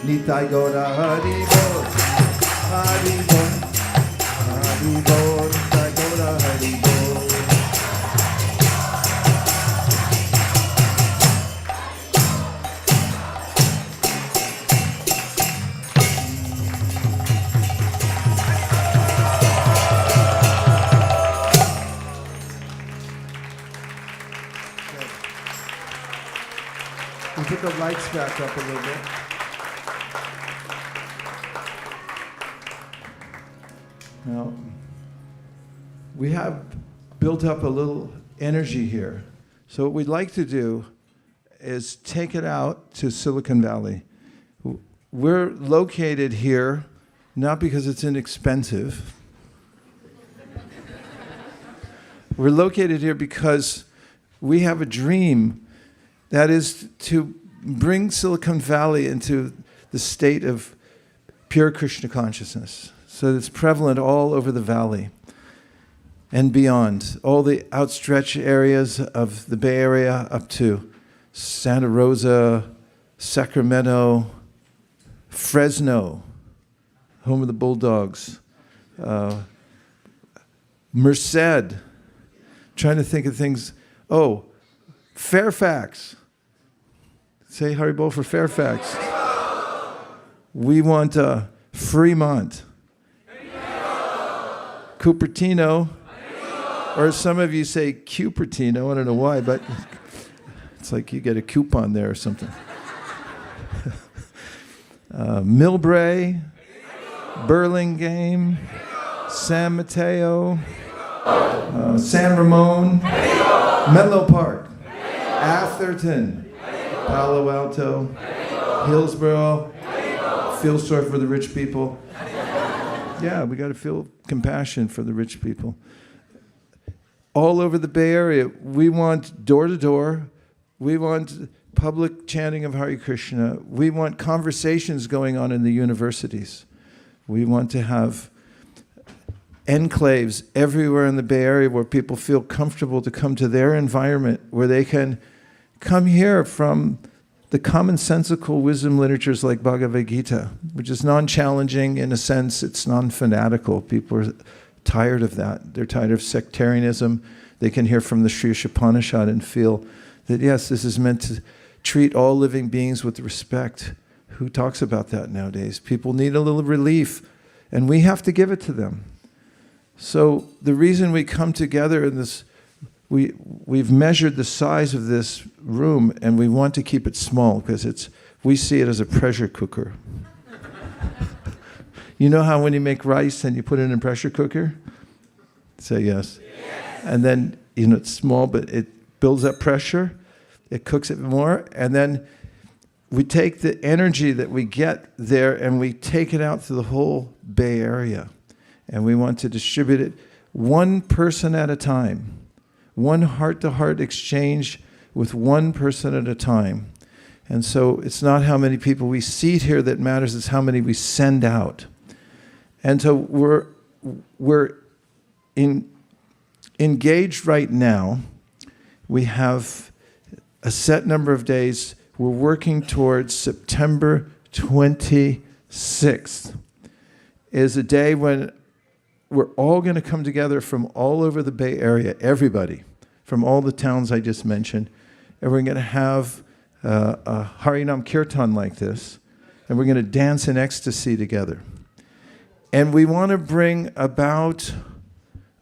Nitai Gaura Hari Bol, Hari Bol, Hari Bol, Nitai Gaura Hari Bol. We put the lights back up a little bit. Now, we have built up a little energy here. So what we'd like to do is take it out to Silicon Valley. We're located here not because it's inexpensive. We're located here because we have a dream that is to bring Silicon Valley into the state of pure Krishna consciousness. So it's prevalent all over the valley and beyond, all the outstretched areas of the Bay Area up to Santa Rosa, Sacramento, Fresno, home of the Bulldogs, Merced, trying to think of things. Oh, Fairfax. Say Haribol for Fairfax. We want Fremont. Cupertino, or some of you say Cupertino, I don't know why, but it's like you get a coupon there or something. Millbrae, Burlingame, San Mateo, San Ramon, Menlo Park, Atherton, Palo Alto, Hillsborough, Fieldstore for the rich people. Yeah, we got to feel compassion for the rich people. All over the Bay Area, we want door-to-door. We want public chanting of Hare Krishna. We want conversations going on in the universities. We want to have enclaves everywhere in the Bay Area where people feel comfortable to come to their environment, where they can come hear from the commonsensical wisdom literatures like Bhagavad Gita, which is non-challenging in a sense, it's non-fanatical. People are tired of that. They're tired of sectarianism. They can hear from the Sri Upanishad and feel that, yes, this is meant to treat all living beings with respect. Who talks about that nowadays? People need a little relief, and we have to give it to them. So the reason we come together in this, we've measured the size of this room, and we want to keep it small because we see it as a pressure cooker. You know how when you make rice and you put it in a pressure cooker? Say yes. Yes. And then, it's small, but it builds up pressure. It cooks it more. And then we take the energy that we get there and we take it out to the whole Bay Area. And we want to distribute it one person at a time. One heart-to-heart exchange with one person at a time. And so it's not how many people we seat here that matters, it's how many we send out. And so we're engaged right now. We have a set number of days. We're working towards September 26th. Is a day when we're all going to come together from all over the Bay Area, everybody, from all the towns I just mentioned. And we're going to have a Harinam Kirtan like this. And we're going to dance in ecstasy together. And we want to bring about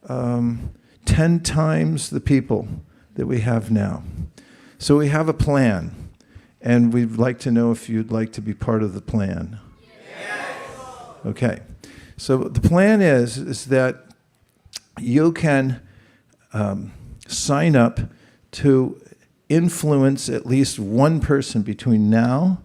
10 times the people that we have now. So we have a plan, and we'd like to know if you'd like to be part of the plan. Yes. Okay. So the plan is that you can sign up to influence at least one person between now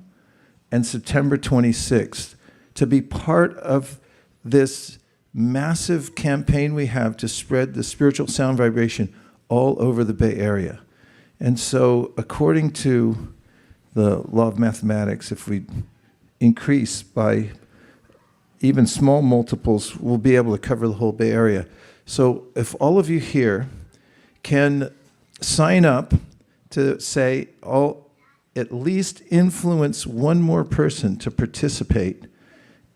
and September 26th to be part of this massive campaign we have to spread the spiritual sound vibration all over the Bay Area. And so according to the law of mathematics, if we increase by even small multiples, we'll be able to cover the whole Bay Area. So if all of you here can sign up to say, at least influence one more person to participate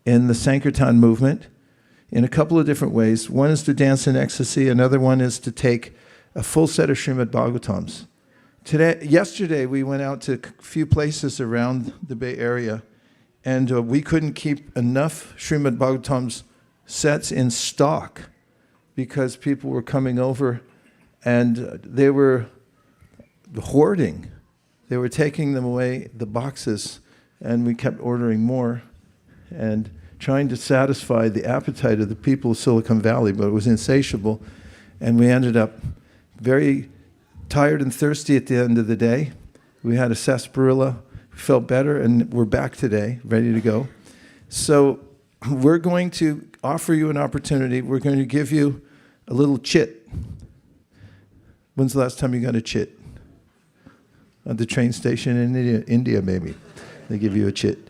in the Sankirtan movement in a couple of different ways. One is to dance in ecstasy. Another one is to take a full set of Srimad Bhagavatams. Yesterday, we went out to a few places around the Bay Area, and we couldn't keep enough Srimad Bhagavatams sets in stock because people were coming over and they were hoarding. They were taking them away, the boxes, and we kept ordering more and trying to satisfy the appetite of the people of Silicon Valley, but it was insatiable. And we ended up very tired and thirsty at the end of the day. We had a sarsaparilla, felt better, and we're back today, ready to go. So we're going to offer you an opportunity. We're going to give you a little chit. When's the last time you got a chit? At the train station in India, maybe. They give you a chit.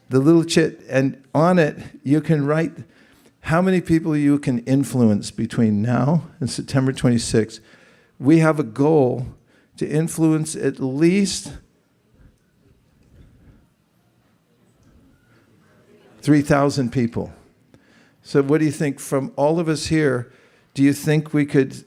The little chit, and on it, you can write how many people you can influence between now and September 26th. We have a goal to influence at least 3,000 people. So what do you think from all of us here, do you think we could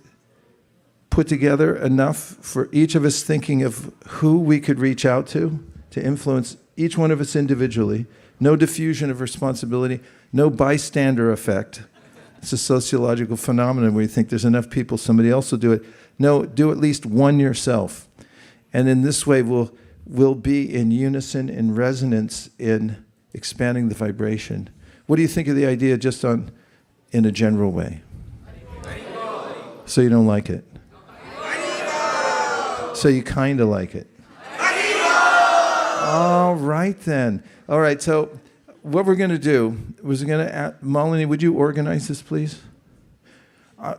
put together enough for each of us thinking of who we could reach out to influence each one of us individually? No diffusion of responsibility, no bystander effect. It's a sociological phenomenon where you think there's enough people, somebody else will do it. No, do at least one yourself. And in this way, we'll be in unison, in resonance, in expanding the vibration. What do you think of the idea just in a general way? So you don't like it? So you kind of like it? All right then. All right, so what we're going to do was Malini, would you organize this, please?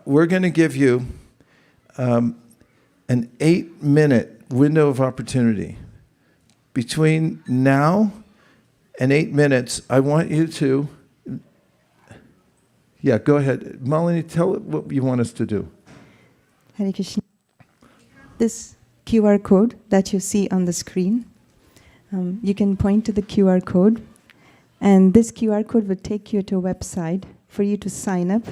We're going to give you an 8-minute window of opportunity. Between now and 8 minutes, I want you to, go ahead. Malini, tell it what you want us to do. Hare Krishna. This QR code that you see on the screen, you can point to the QR code, and this QR code will take you to a website for you to sign up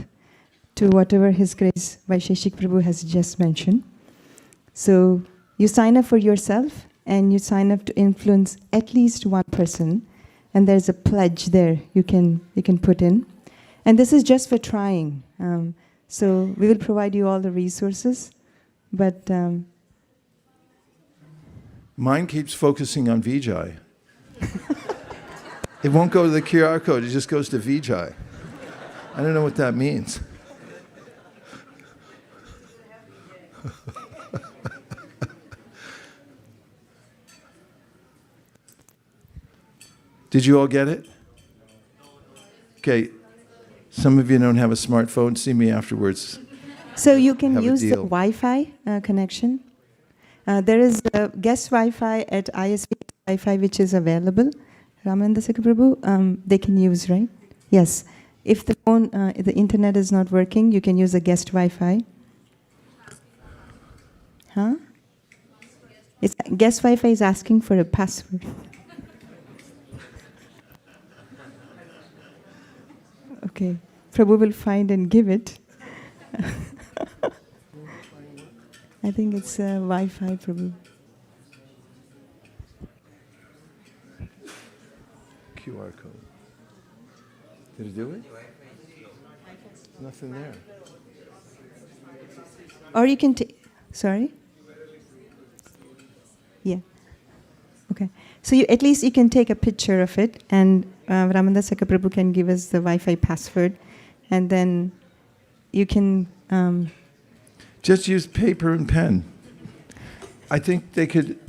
to whatever His Grace Vaisesika Prabhu has just mentioned. So you sign up for yourself, and you sign up to influence at least one person, and there's a pledge there you can put in. And this is just for trying. So we will provide you all the resources, but mine keeps focusing on Vijay. It won't go to the QR code, it just goes to Vijay. I don't know what that means. Did you all get it? Okay. Some of you don't have a smartphone. See me afterwards. So you can use the Wi-Fi connection. There is a guest Wi-Fi at ISV Wi-Fi which is available. Vaisesika Prabhu, they can use, right? Yes. If the phone, the internet is not working, you can use a guest Wi-Fi. Huh? Guest Wi-Fi is asking for a password. Okay. Prabhu will find and give it. I think it's Wi-Fi, Prabhu. QR code. Did it do it? Nothing there. Or you can take... Sorry? Yeah. Okay. So at least you can take a picture of it, and Vaisesika Prabhu can give us the Wi-Fi password, and then you can... Just use paper and pen. I think they could...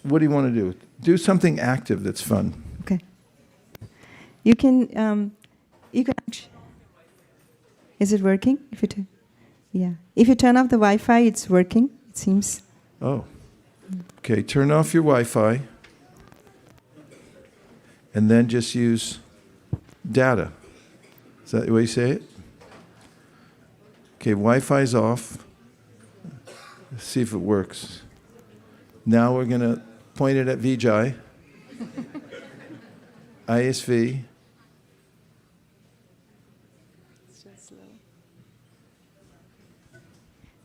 What do you want to do? Do something active that's fun. Okay. You can actually... Is it working? Yeah. If you turn off the Wi-Fi, it's working, it seems. Oh. Okay, turn off your Wi-Fi. And then just use data. Is that the way you say it? Okay, Wi-Fi's off. Let's see if it works. Now we're going to point it at Vijay. ISV.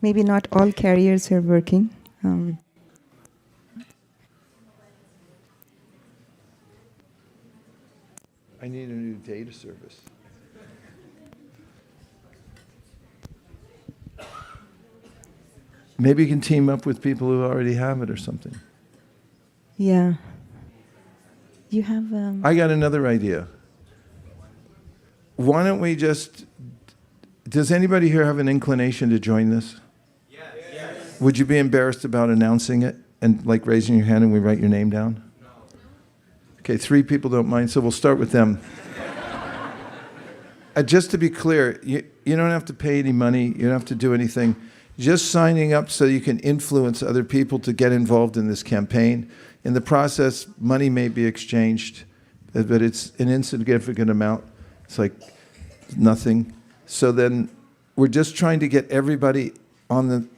Maybe not all carriers are working. I need a new data service. Maybe you can team up with people who already have it or something. Yeah. You have... I got another idea. Why don't we just... Does anybody here have an inclination to join this? Yes. Would you be embarrassed about announcing it and like raising your hand and we write your name down? No. Okay, 3 people don't mind, so we'll start with them. Just to be clear, you don't have to pay any money. You don't have to do anything. Just signing up so you can influence other people to get involved in this campaign. In the process, money may be exchanged, but it's an insignificant amount. It's like nothing. So then we're just trying to get everybody on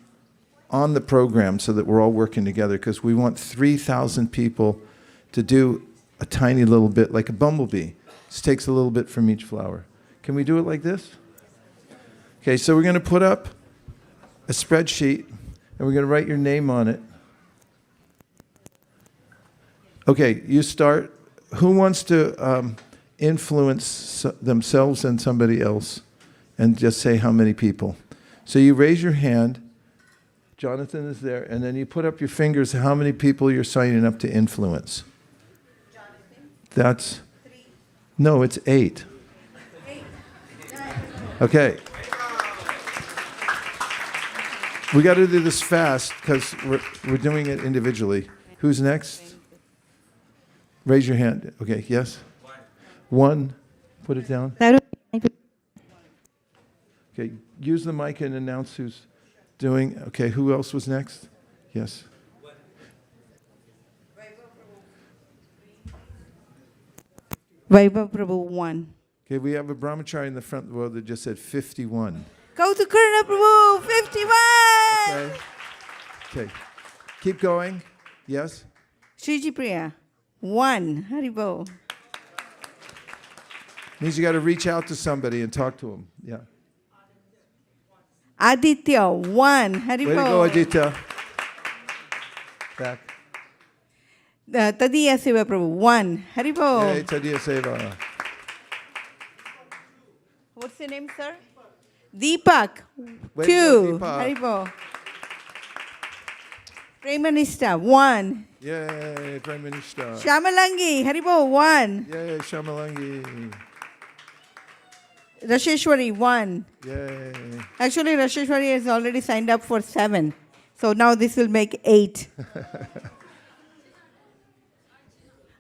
the program so that we're all working together, because we want 3,000 people to do a tiny little bit, like a bumblebee. Just takes a little bit from each flower. Can we do it like this? Okay, so we're going to put up a spreadsheet, and we're going to write your name on it. Okay, you start. Who wants to influence themselves and somebody else? And just say how many people. So you raise your hand. Jonathan is there. And then you put up your fingers how many people you're signing up to influence. Jonathan? That's... 3. No, it's 8. 8. Okay. We got to do this fast because we're doing it individually. Who's next? Raise your hand. Okay, yes? 1. Put it down. Okay, use the mic and announce who's doing. Okay, who else was next? Yes. Vaibhav Prabhu 1. Okay, we have a brahmachari in the front row that just said 51. Go to Karna Prabhu 51. Okay. Okay. Keep going. Yes. Shriji Priya. 1. Haribo. Means you got to reach out to somebody and talk to them. Yeah. Aditya, 1. Haribo. Way to go, Aditya. Back. Tadiya Seva Prabhu, 1. Haribo. Yay, Tadiya Seva. What's your name, sir? Deepak, Way 2. to go, Deepak. Haribo. Premanista, 1. Yay, Prime Minister. Shamalangi, Haribo, 1. Yay, Shamalangi. Rasheshwari, 1. Yay. Actually, Rasheshwari has already signed up for 7. So now this will make 8.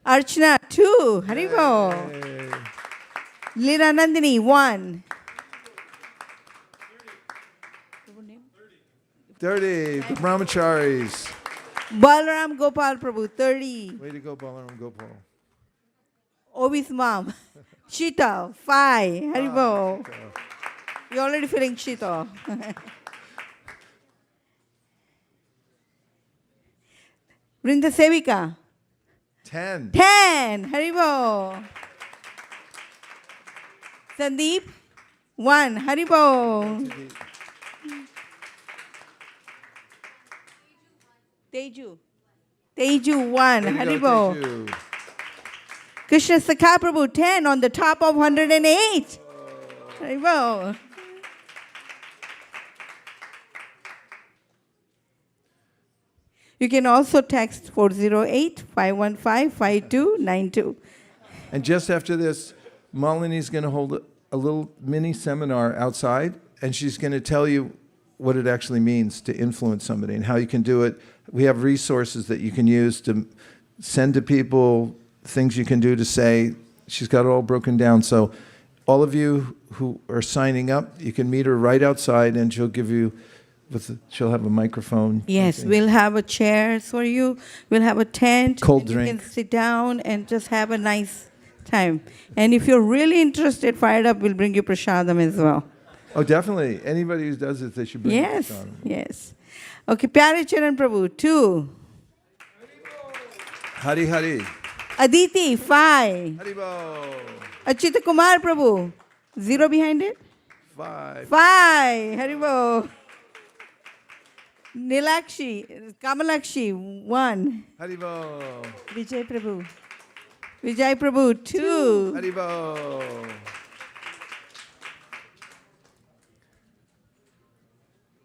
Archana, 2. Haribo. Yay. Lira Nandini, 1. 30, the Brahmacharis. Balaram Gopal Prabhu, 30. Way to go, Balaram Gopal. Obi's mom, Shita, 5. Haribo. You're already feeling Shita. Vrinda Sevika, 10. 10. Haribo. Sandeep, 1. Haribo. Teju. Teju, 1. Way to go, Haribo. Teju. Krishna Sakha Prabhu, 10 on the top of 108. Haribo. You can also text 408-515-5292. And just after this, Malini's going to hold a little mini seminar outside, and she's going to tell you what it actually means to influence somebody and how you can do it. We have resources that you can use to send to people, things you can do to say. She's got it all broken down. So all of you who are signing up, you can meet her right outside, and she'll give you, she'll have a microphone. Yes, we'll have a chair for you. We'll have a tent. Cold and drink. You can sit down and just have a nice time. And if you're really interested, fired up, we'll bring you prasadam as well. Oh, definitely. Anybody who does it, they should bring Yes, it on. yes. Okay, Pyare Charan Prabhu, 2. Hari Hari. Aditi, 5. Haribo. Achita Kumar Prabhu, 0 behind it? 5. 5. Haribo. Nilakshi, Kamalakshi, 1. Haribo. Vijay Prabhu. Vijay Prabhu, 2. Haribo.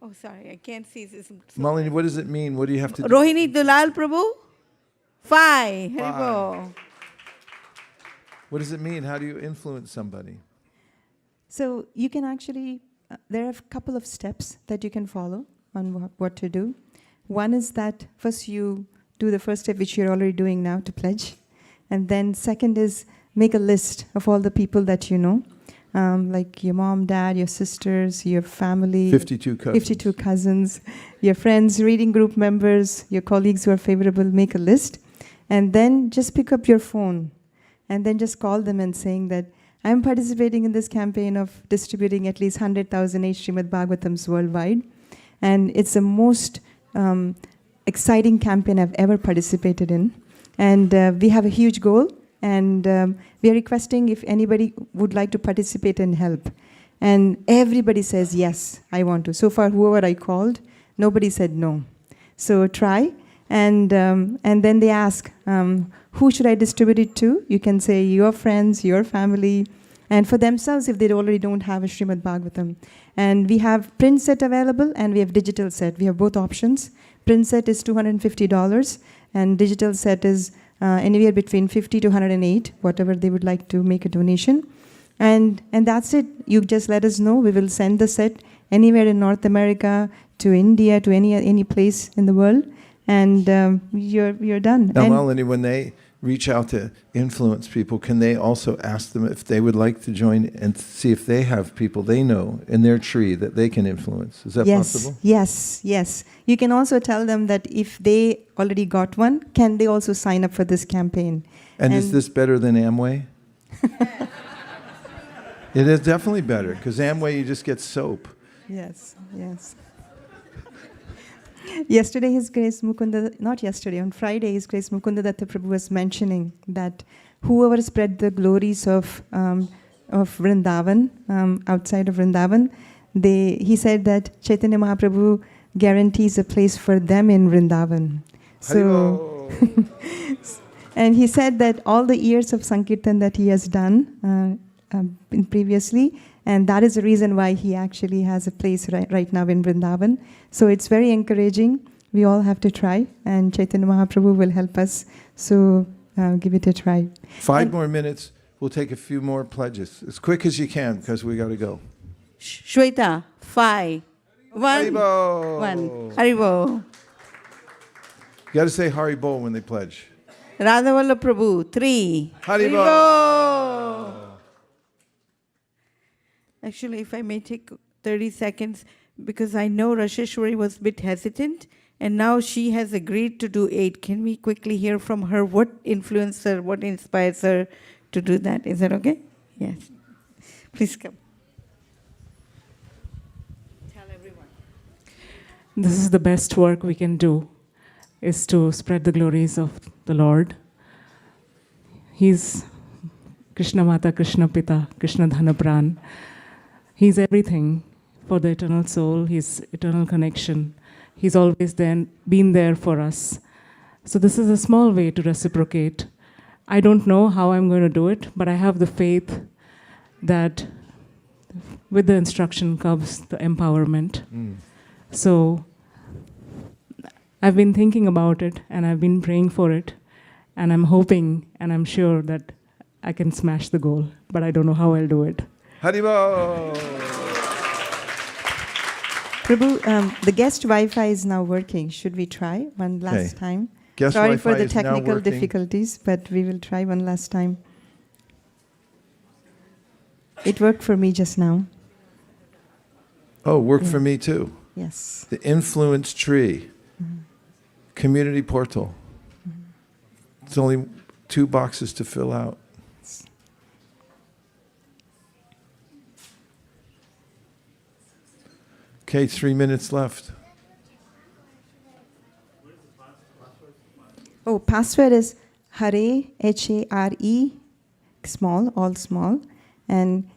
Oh, sorry, I can't see this. Malini, what does it mean? What do you have to do? Rohini Dulal Prabhu, 5. Haribo. What does it mean? How do you influence somebody? So you can actually, there are a couple of steps that you can follow on what to do. One is that first you do the first step, which you're already doing now, to pledge. And then second is make a list of all the people that you know, like your mom, dad, your sisters, your family. 52 cousins. 52 cousins, your friends, reading group members, your colleagues who are favorable, make a list. And then just pick up your phone and then just call them and saying that I'm participating in this campaign of distributing at least 100,000 Srimad Bhagavatams worldwide. And it's the most exciting campaign I've ever participated in. And we have a huge goal. And we are requesting if anybody would like to participate and help. And everybody says, yes, I want to. So far, whoever I called, nobody said no. So try. And then they ask, who should I distribute it to? You can say your friends, your family, and for themselves if they already don't have a Srimad Bhagavatam. And we have print set available and we have digital set. We have both options. Print set is $250 and digital set is anywhere between 50 to 108, whatever they would like to make a donation. And that's it. You just let us know. We will send the set anywhere in North America, to India, to any place in the world. And you're done. Now, And Malini, when they reach out to influence people, can they also ask them if they would like to join and see if they have people they know in their tree that they can influence? Is that possible? Yes. You can also tell them that if they already got one, can they also sign up for this campaign? And is this better than Amway? It is definitely better, because Amway, you just get soap. Yes. Yesterday, His Grace Mukunda, not yesterday, on Friday, His Grace Mukunda Datta Prabhu was mentioning that whoever spread the glories of Vrindavan, outside of Vrindavan, he said that Chaitanya Mahaprabhu guarantees a place for them in Vrindavan. So, and he said that all the years of Sankirtan that he has done previously, and that is the reason why he actually has a place right now in Vrindavan. So it's very encouraging. We all have to try, and Chaitanya Mahaprabhu will help us. So give it a try. 5 more minutes. We'll take a few more pledges. As quick as you can, because we got to go. Shweta, 5. 1. Haribo! 1. Haribo. You got to say Haribo when they pledge. Radhavalla Prabhu, 3. Haribo! Actually, if I may take 30 seconds, because I know Rasheshwari was a bit hesitant, and now she has agreed to do 8. Can we quickly hear from her what influenced her, what inspires her to do that? Is that okay? Yes. Please come. Tell everyone. This is the best work we can do, is to spread the glories of the Lord. He's Krishna Mata, Krishna Pita, Krishna Dhana Pran. He's everything for the eternal soul, His eternal connection. He's always been there for us. So this is a small way to reciprocate. I don't know how I'm going to do it, but I have the faith that with the instruction comes the empowerment. So I've been thinking about it, and I've been praying for it, and I'm hoping and I'm sure that I can smash the goal, but I don't know how I'll do it. Haribo! Prabhu, the guest Wi-Fi is now working. Should we try one last time? Guest Sorry Wi-Fi for the is now technical working. difficulties, but we will try one last time. It worked for me just now. Oh, worked for me too. Yes. The influence tree. Community portal. It's only 2 boxes to fill out. Okay, 3 minutes left. Oh, password is Hare, Hare, small, all small, and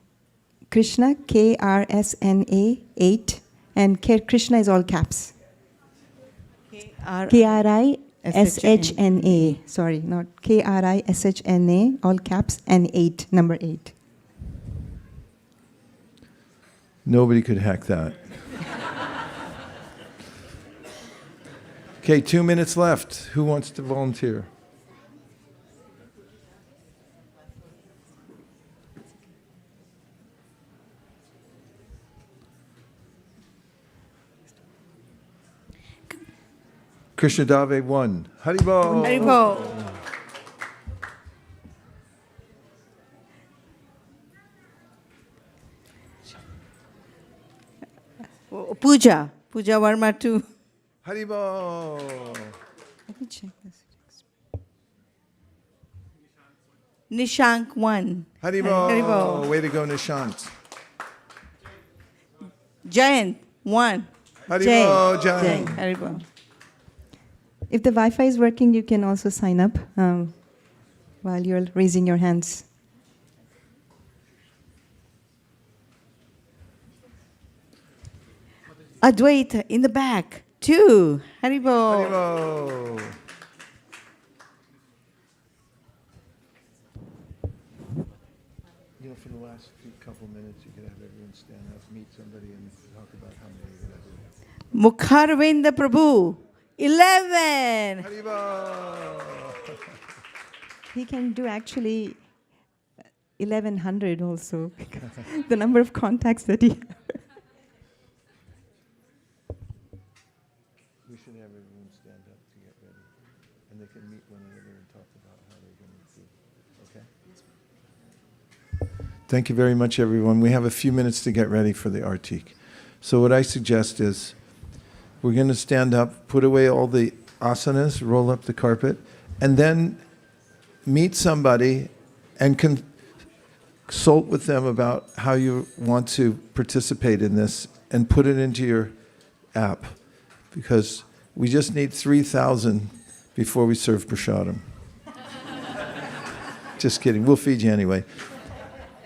Krishna, KRSNA, 8, and Krishna is all caps. KRISHNA, sorry, not KRISHNA, all caps, and 8, number 8. Nobody could hack that. Okay, 2 minutes left. Who wants to volunteer? Krishna Dave 1. Haribo! Haribo. Pooja Verma 2. Haribo! Let me check this. Nishank 1. Haribo! Haribo. Way to go, Nishant. Jayant 1. Haribo, Jai. Haribo. If the Wi-Fi is working, you can also sign up while you're raising your hands. Advaita in the back 2. Haribo. Haribo! You know, for the last couple minutes, you could have everyone stand up, meet somebody, and talk about how many you're going to do. Mukharvinda Prabhu 11. Haribo! He can do actually 1100 also. The number of contacts that he has. We should have everyone stand up to get ready, and they can meet one another and talk about how they're going to do. Okay? Thank you very much, everyone. We have a few minutes to get ready for the Artik. So what I suggest is we're going to stand up, put away all the asanas, roll up the carpet, and then meet somebody and consult with them about how you want to participate in this and put it into your app. Because We just need 3,000 before we serve prasadam. Just kidding. We'll feed you anyway.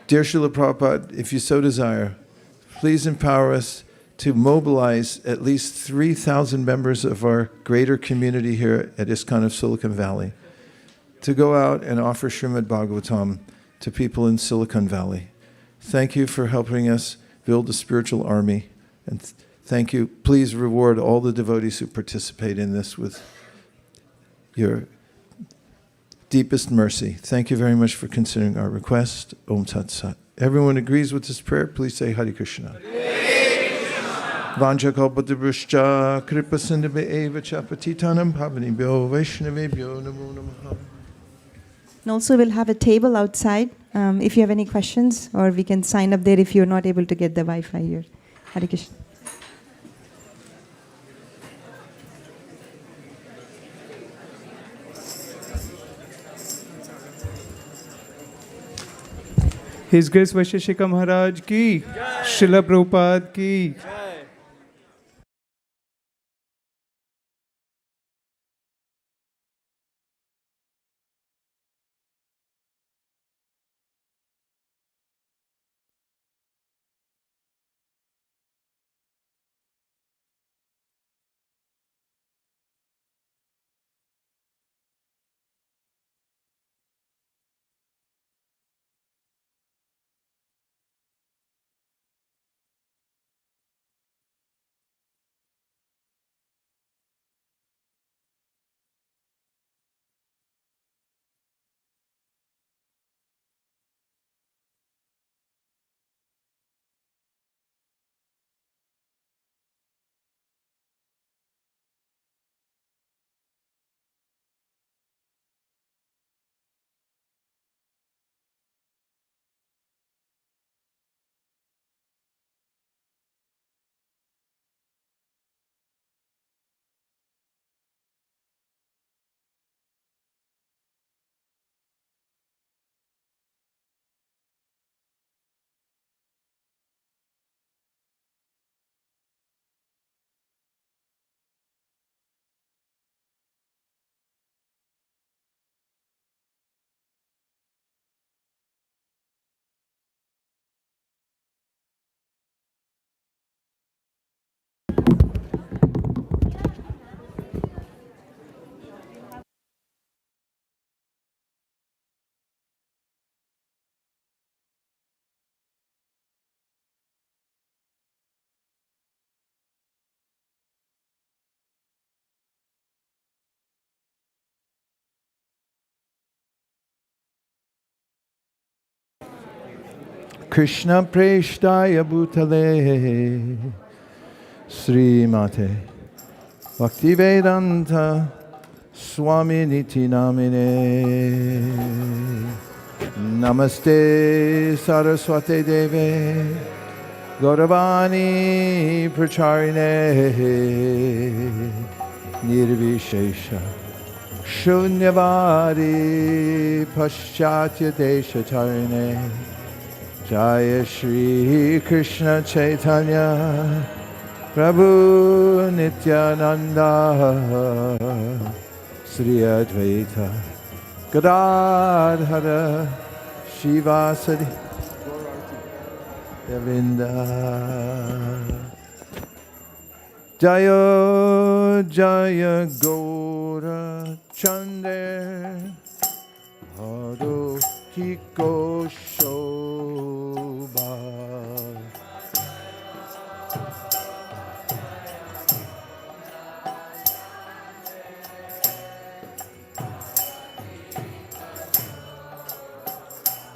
Dear Srila Prabhupada, if you so desire, please empower us to mobilize at least 3,000 members of our greater community here at ISKCON of Silicon Valley to go out and offer Srimad Bhagavatam to people in Silicon Valley. Thank you for helping us build a spiritual army. And thank you. Please reward all the devotees who participate in this with your deepest mercy. Thank you very much for considering our request. Om Tat Sat. Everyone agrees with this prayer. Please say Hare Krishna. Vanja kalpataruscha kripa sindhave eva cha patitanam pavanebhyo vaishnavebhyo namo namaha. And also we'll have a table outside if you have any questions, or we can sign up there if you're not able to get the Wi-Fi here. Hare Krishna. His Grace Vaisesika Maharaj ki, Srila Prabhupada ki. Krishna Preshtaya Bhutale Sri Mate Bhaktivedanta Swami Niti Namine Namaste Saraswate Deve Gauravani Pracharine Nirvishesha Shunyavadi Paschatya Deshatarine Jaya Shri Krishna Chaitanya Prabhu Nityananda Sri Advaita Gadadhara Shivasadi Devinda Jaya Jaya Gaura Chander Hado Kiko Shobha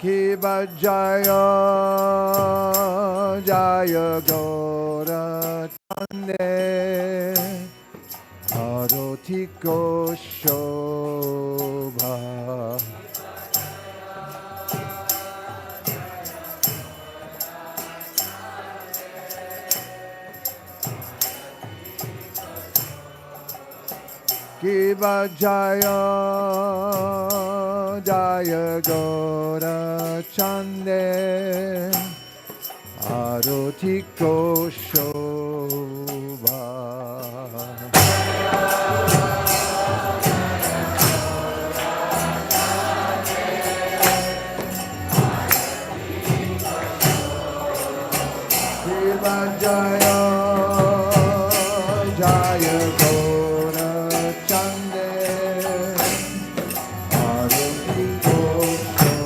Kiva Jaya Jaya Gaura Chande Adotiko Shobha Kiva Jaya Jaya Gaura Chande Arotiko Shobha Shiva Jaya Jaya Gora Chande Arati Gosho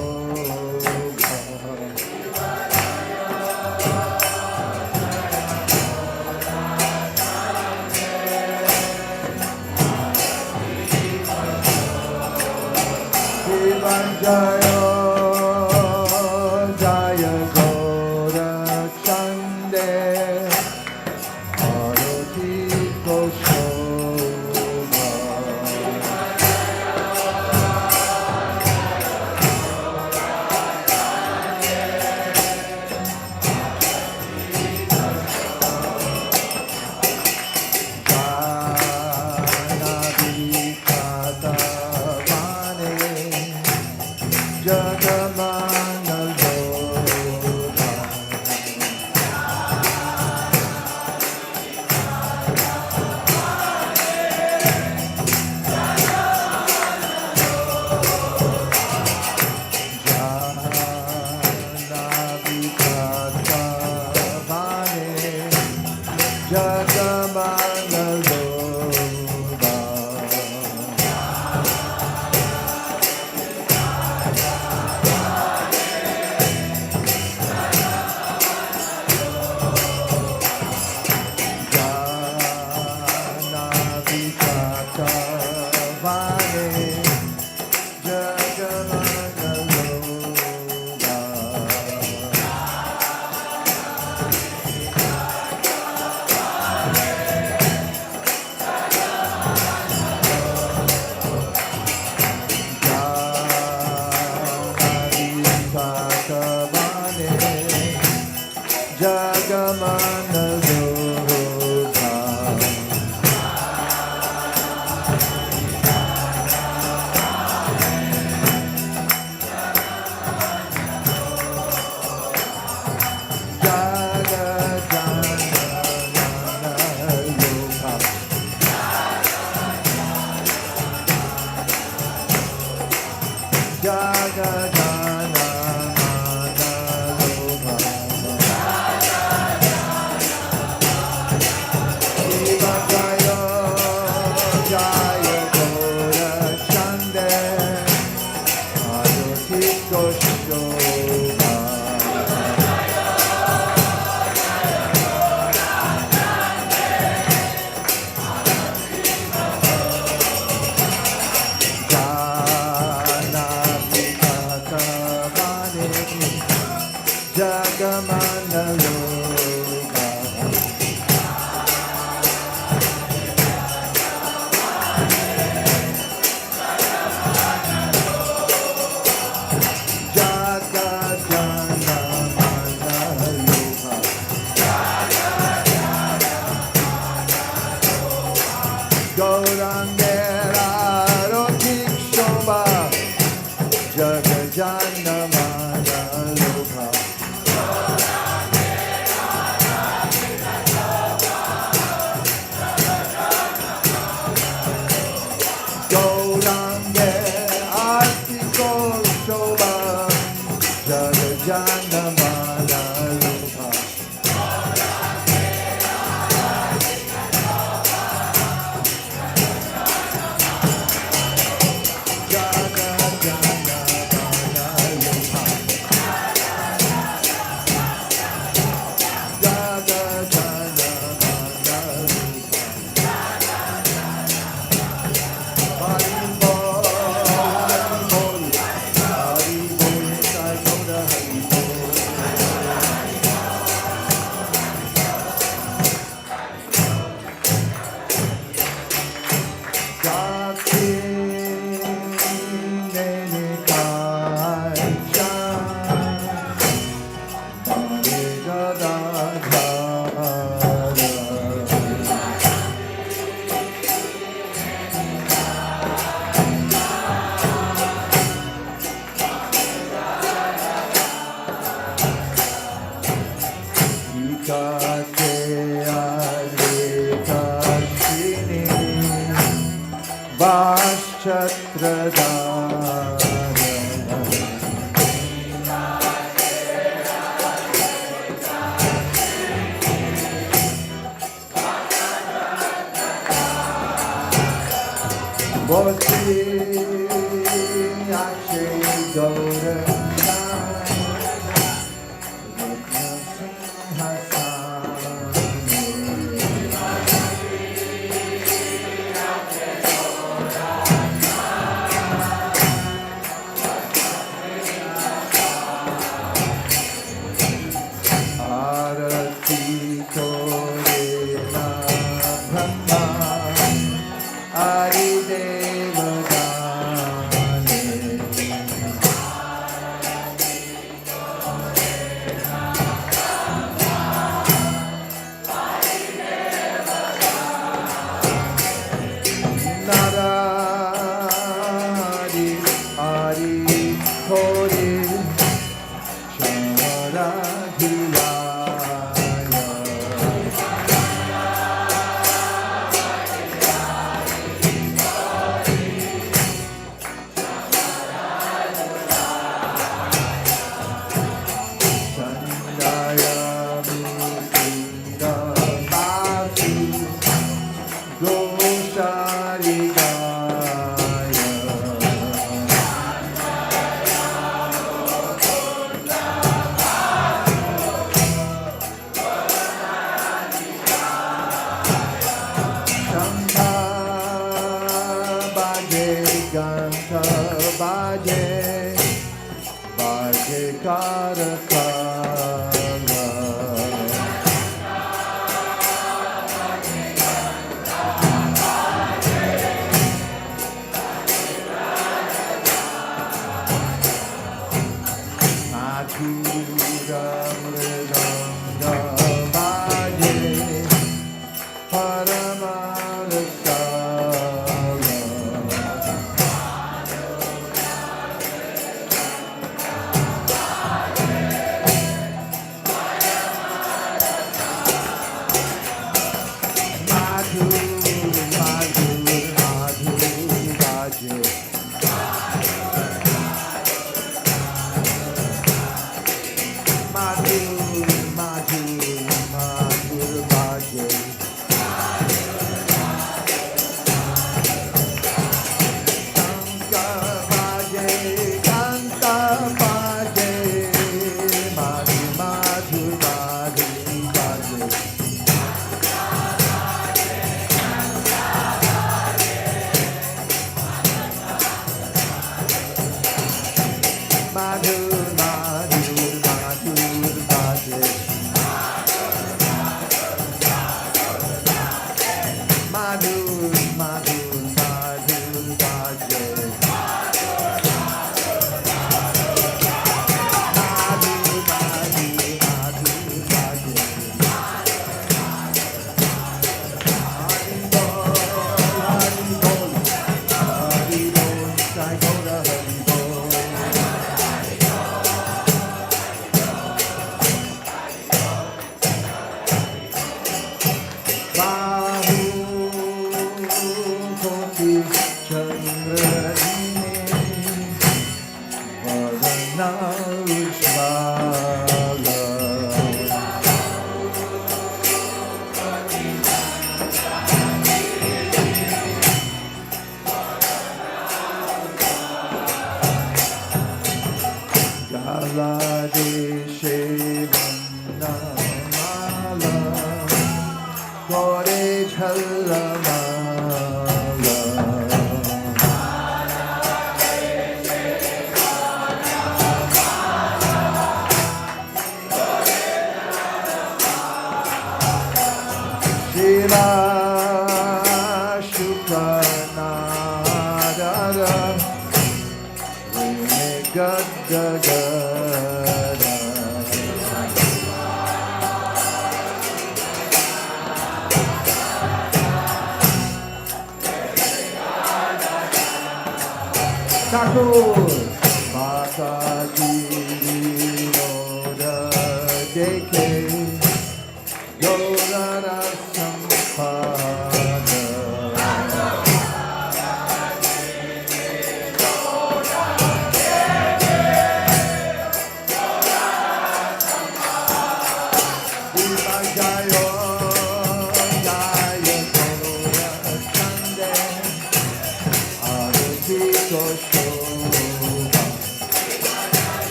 Shiva Jaya Jaya Gora Chande Arati Gosho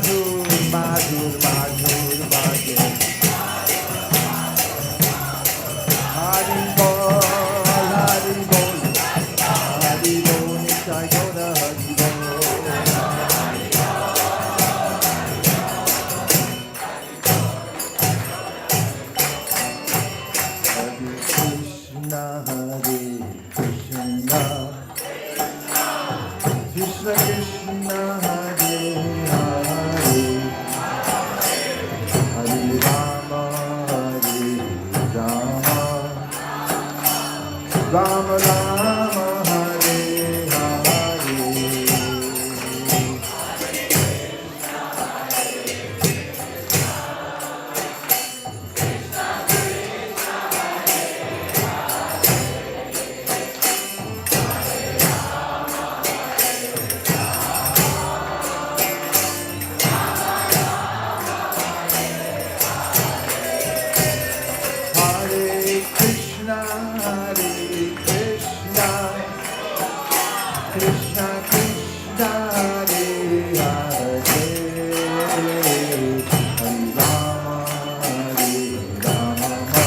madhur, madhur, madhur. Hari bol, Hari bol, Hari bol, Nitai Gaura Hari bol. Krishna Krishna, Hare Hare, Hare Rama, Hare Rama, Rama Rama, Hare Hare. Hare Krishna, Hare Krishna, Krishna Krishna, Hare Hare, Hare Rama, Hare Rama,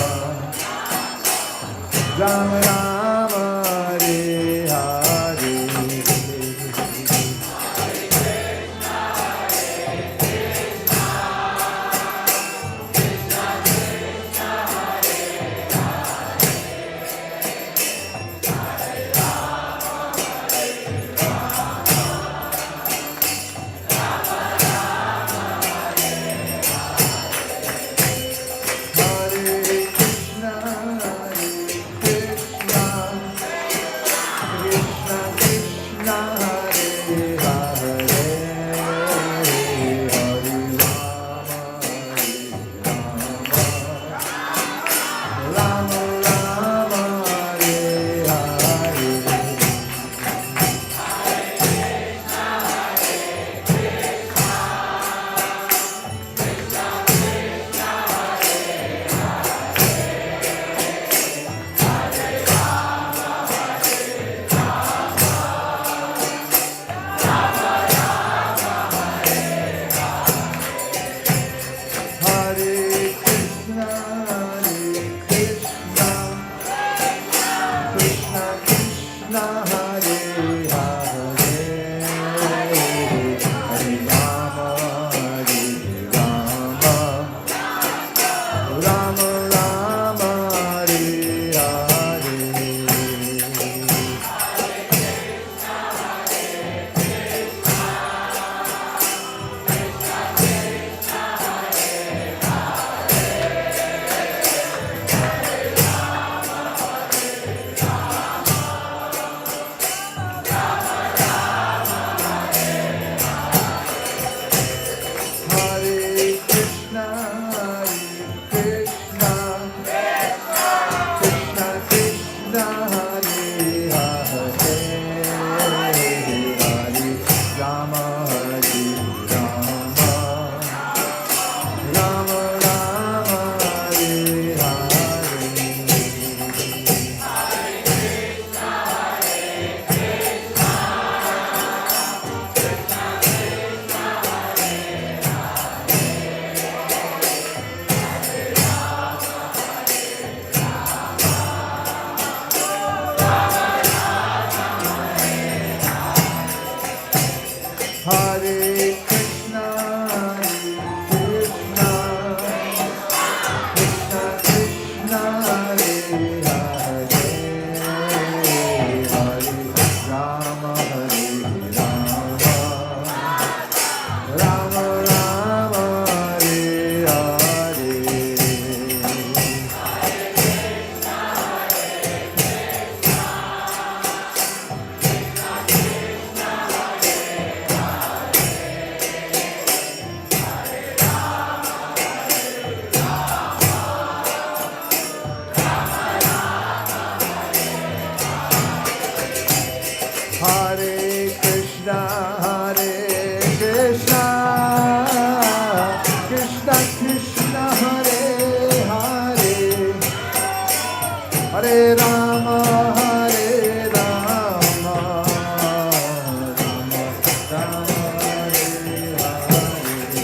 Rama Rama, Hare Hare. Hare Krishna, Hare Krishna, Krishna Krishna, Hare Hare, Hare Rama, Rama Rama, Hare Hare. Hare Krishna, Hare Krishna, Krishna Krishna, Hare Hare, Hare Rama, Hare Rama, Rama Rama, Hare Hare. Hare Krishna, Hare Krishna, Krishna Krishna, Hare Hare, Hare Rama, Hare Rama, Rama Rama, Hare Hare. Hare Krishna, Hare Krishna, Krishna Krishna, Hare Hare, Hare Rama, Hare Rama, Rama Rama, Hare Hare. Hare Krishna, Hare Krishna, Krishna Krishna, Hare Hare, Hare Rama, Hare Rama, Rama Rama, Hare Hare.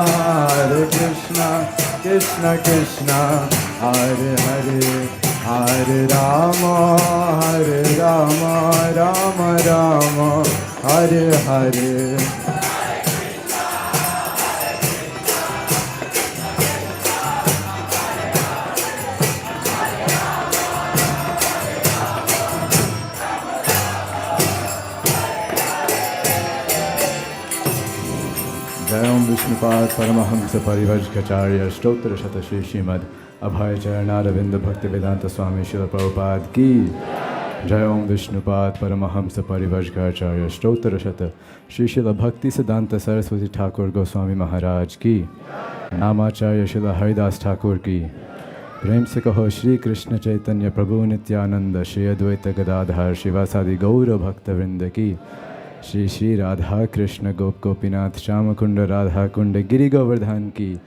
Hare Krishna, Krishna Krishna, Hare Hare, Hare Rama, Rama Rama, Hare Hare. Jayam Vishnupad Paramahamsa Parivajkacharya Stottra Shata Shri Srimad Abhay Charanara Vinda Bhakti Vedanta Swami Srila Prabhupada Ki Jayam Vishnupad Paramahamsa Parivajkacharya Stottra Shata Shri Srila Bhakti Siddhanta Saraswati Thakur Goswami Maharaj Ki Namacharya Srila Haridas Thakur Ki Prem se kaho Shri Krishna Chaitanya Prabhu Nityananda Shri Advaita Gadadhar Shivasadi Gaura Bhakta Vrinda Ki Shri Shri Radha Krishna Gop Gopinath Shamakunda Radha Kunda Giri Govardhan Ki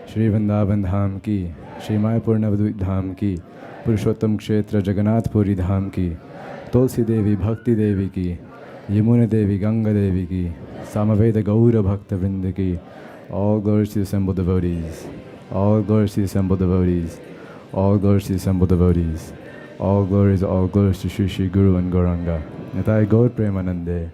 Shri Vrindavan Dham Ki Shri Mayapur Navadvip Dham Ki Purushottam Kshetra Jagannath Puri Dham Ki Tulsi Devi Bhakti Devi Ki Yamuna Devi Ganga Devi Ki Samaveda Gaura Bhakta Vrinda Ki. All glories to the assembled devotees. All glories to the assembled devotees. All glories to the assembled devotees. All glories to Shri Shri Guru and Gauranga. Nitai Gaur Premanande.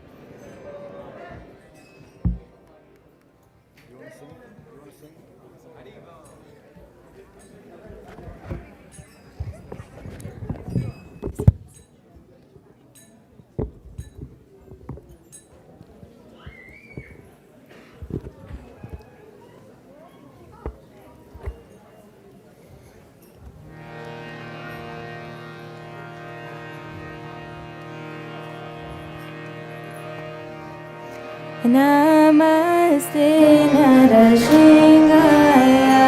Namaste Narashingaya.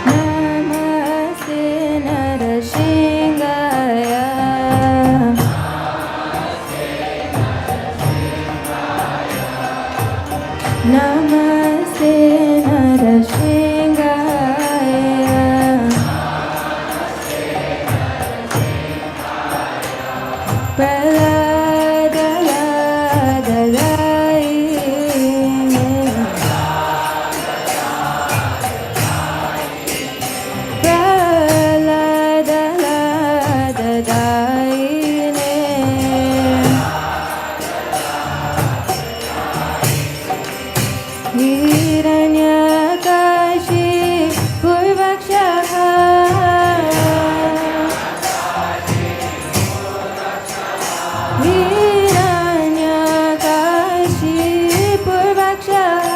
Namaste Narashingaya. Namaste Narashingaya. Praladalai हिरण्यकाशी पूर्वक्षः हिरण्यकाशी पूर्वक्षः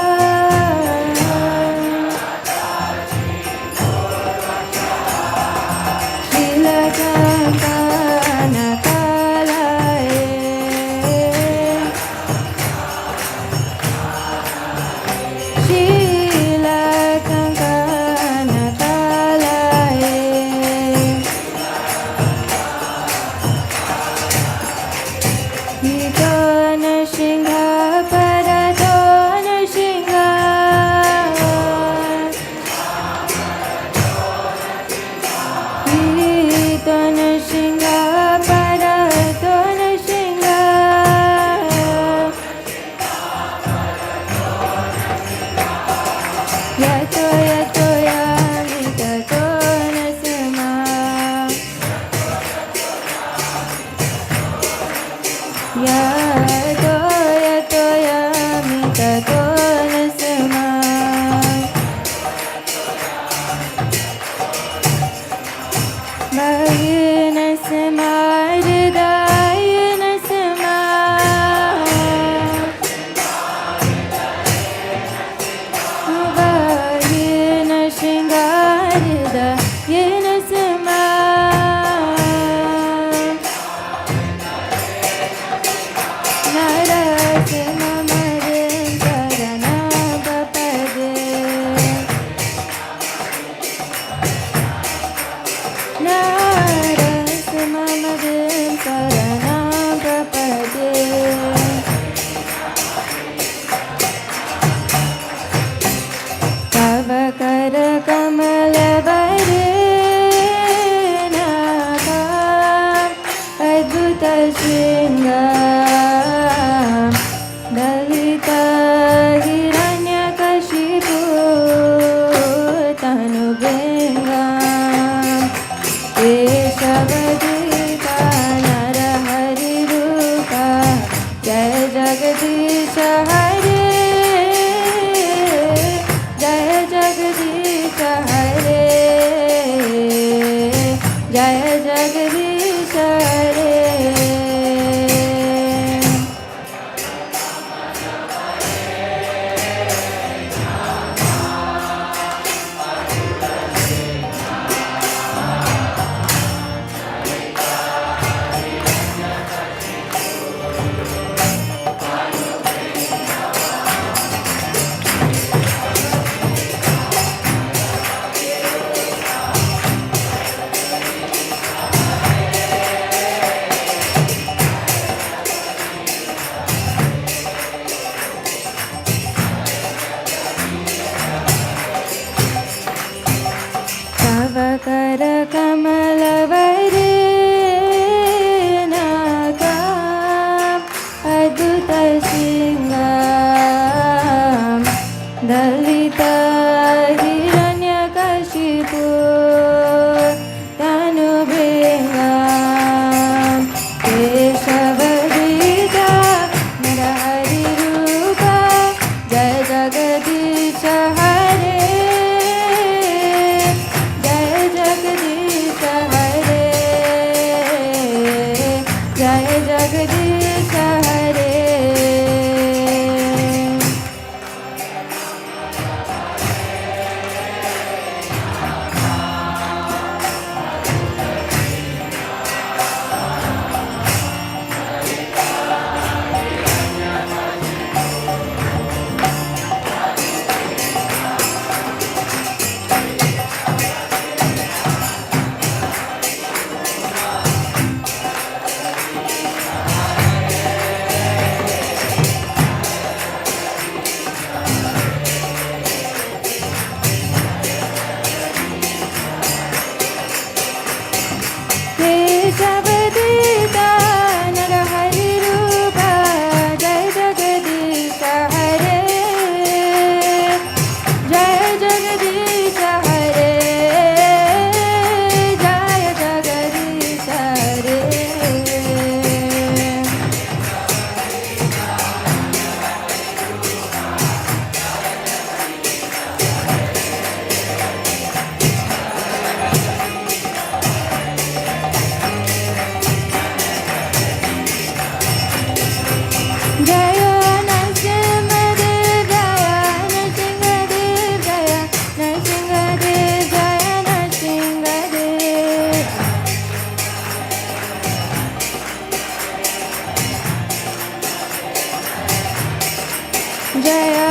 Jaya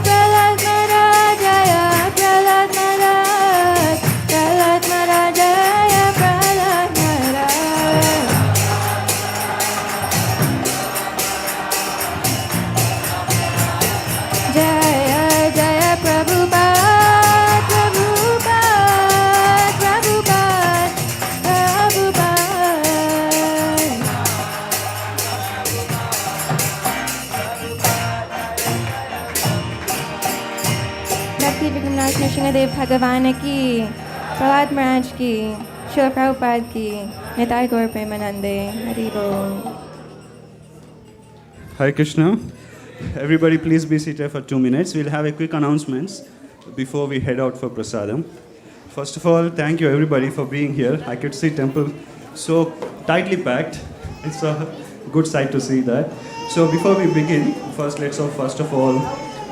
Prahlad Maharaj, Jaya Prahlad Maharaj, Prahlad Maharaj, Jaya Prahlad Maharaj. Jaya Jaya Prabhupada, Prabhupada, Prabhupada, Prabhupada. Bhakti Vignash Nrsimhadev Bhagavan ki, Prahlad Maharaj ki, Srila Prabhupada ki, Nitai Gaur Premanande, Hari Bol. Hare Krishna. Everybody please be seated for 2 minutes. We'll have a quick announcements before we head out for prasadam. First of all, thank you everybody for being here. I could see temple so tightly packed. It's a good sight to see that. So before we begin, first of all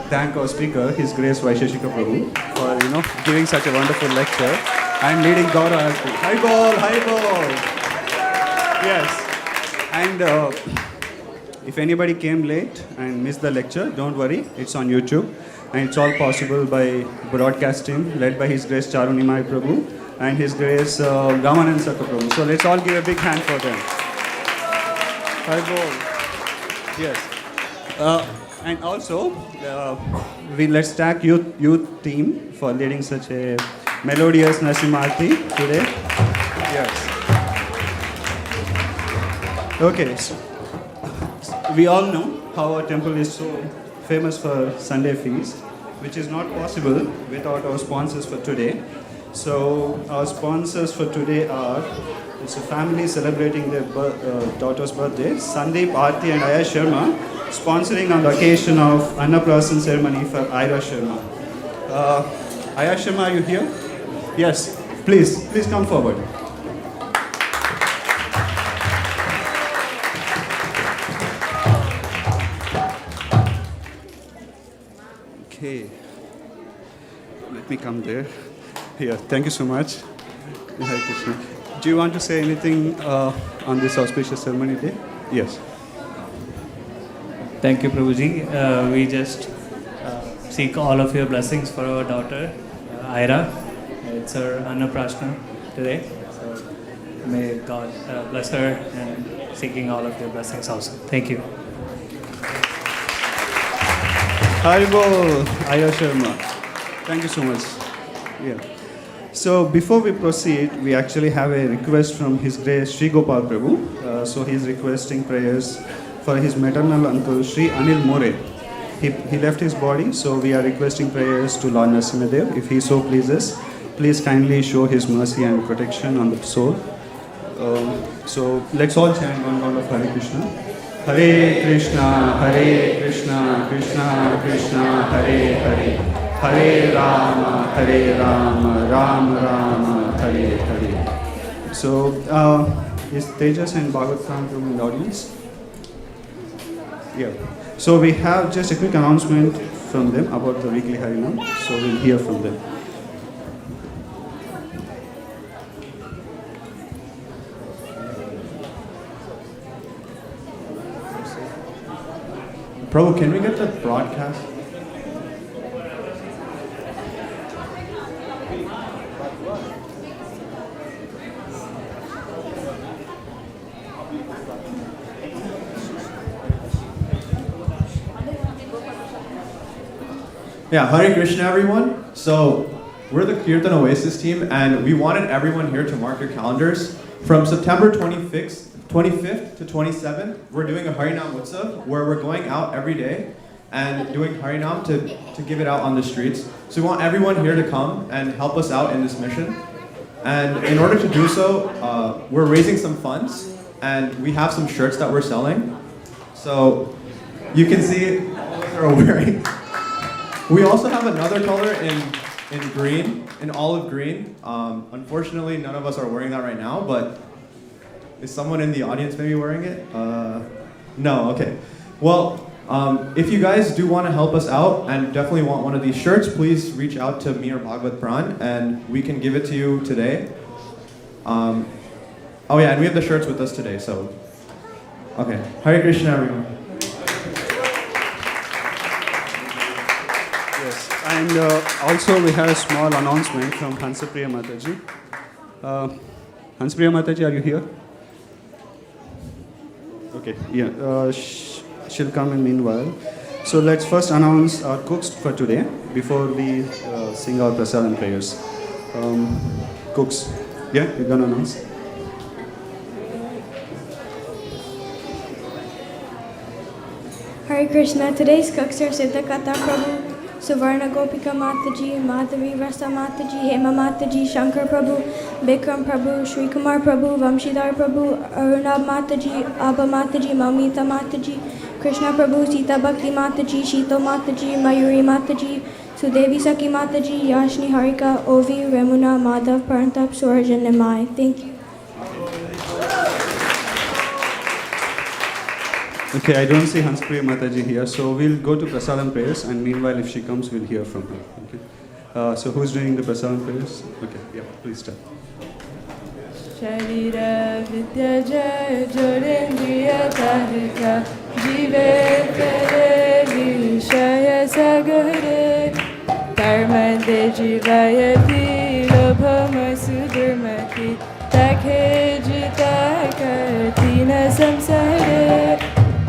thank our speaker, His Grace Vaisesika Prabhu, for giving such a wonderful lecture and leading Gaura as well. Hi ball. Yes. And if anybody came late and missed the lecture, don't worry, it's on YouTube. And it's all possible by broadcasting led by His Grace Charunimai Prabhu and His Grace Ramanand Sakha Prabhu. So let's all give a big hand for them. Hi ball. Yes. And also, let's thank youth team for leading such a melodious Narasimha today. Yes. Okay. So we all know how our temple is so famous for Sunday feast, which is not possible without our sponsors for today. So our sponsors for today are, it's a family celebrating their daughter's birthday, Sandeep, Aarti and Aya Sharma, sponsoring on the occasion of Annaprasan ceremony for Ira Sharma. Aya Sharma, are you here? Yes, please come forward. Okay, let me come there. Here, thank you so much. Hare Krishna. Do you want to say anything on this auspicious ceremony day? Yes. Thank you, Prabhuji. We just seek all of your blessings for our daughter, Ira. It's her Annaprasna today. So may God bless her and seeking all of your blessings also. Thank you. Haribol, Aya Sharma. Thank you so much. Yeah. So before we proceed, we actually have a request from His Grace Sri Gopal Prabhu. So he's requesting prayers for his maternal uncle Sri Anil More. He left his body, so we are requesting prayers to Lord Narasimhadev. If he so pleases, please kindly show his mercy and protection on the soul. So let's all chant one round of Hare Krishna. Hare Krishna, Krishna Krishna, Hare Hare, Hare Rama, Rama Rama, Hare Hare. So, is Tejas and Bhagavad Pran in the audience? Yeah. So we have just a quick announcement from them about the weekly Harinam. So we'll hear from them. Prabhu, can we get the broadcast? Yeah, Hare Krishna, everyone. So, we're the Kirtan Oasis team, and we wanted everyone here to mark your calendars. From September 25th to 27th, we're doing a Harinam Utsav, where we're going out every day and doing Harinam to give it out on the streets. So we want everyone here to come and help us out in this mission. And in order to do so, we're raising some funds, and we have some shirts that we're selling. So you can see all of us are wearing. We also have another color in green, in olive green. Unfortunately, none of us are wearing that right now, but is someone in the audience maybe wearing it? No, okay. Well, if you guys do want to help us out and definitely want one of these shirts, please reach out to me or Bhagavad Pran and we can give it to you today. Oh yeah, and we have the shirts with us today, so. Okay, Hare Krishna everyone. Yes, and also we have a small announcement from Hansapriya Mataji. Hansapriya Mataji, are you here? Okay, yeah, she'll come in meanwhile. So let's first announce our cooks for today before we sing our prasadam prayers. Cooks, yeah, you're gonna announce? Hare Krishna. Today's cooks are Siddhakata Prabhu, Suvarna Gopika Mataji, Madhavi Rasa Mataji, Hema Mataji, Shankar Prabhu, Bikram Prabhu, Sri Kumar Prabhu, Vamshidhar Prabhu, Arunab Mataji, Abba Mataji, Mamita Mataji, Krishna Prabhu, Sita Bhakti Mataji, Shito Mataji, Mayuri Mataji, Sudevi Saki Mataji, Yashni Harika, Ovi, Remuna, Madhav, Parantap, Suraj, and Nimai. Thank you. Okay, I don't see Hanspriya Mataji here, so we'll go to prasadam prayers, and meanwhile, if she comes, we'll hear from her. Okay. So who's doing the prasadam prayers? Okay, yeah, please start. Sharira Vidya Jaya Jorendriya Tarika Jive Tere Vishaya Sagare Dharmande Jivaya Lobhama Sudurmati Takhe Jitaka Tina Samsare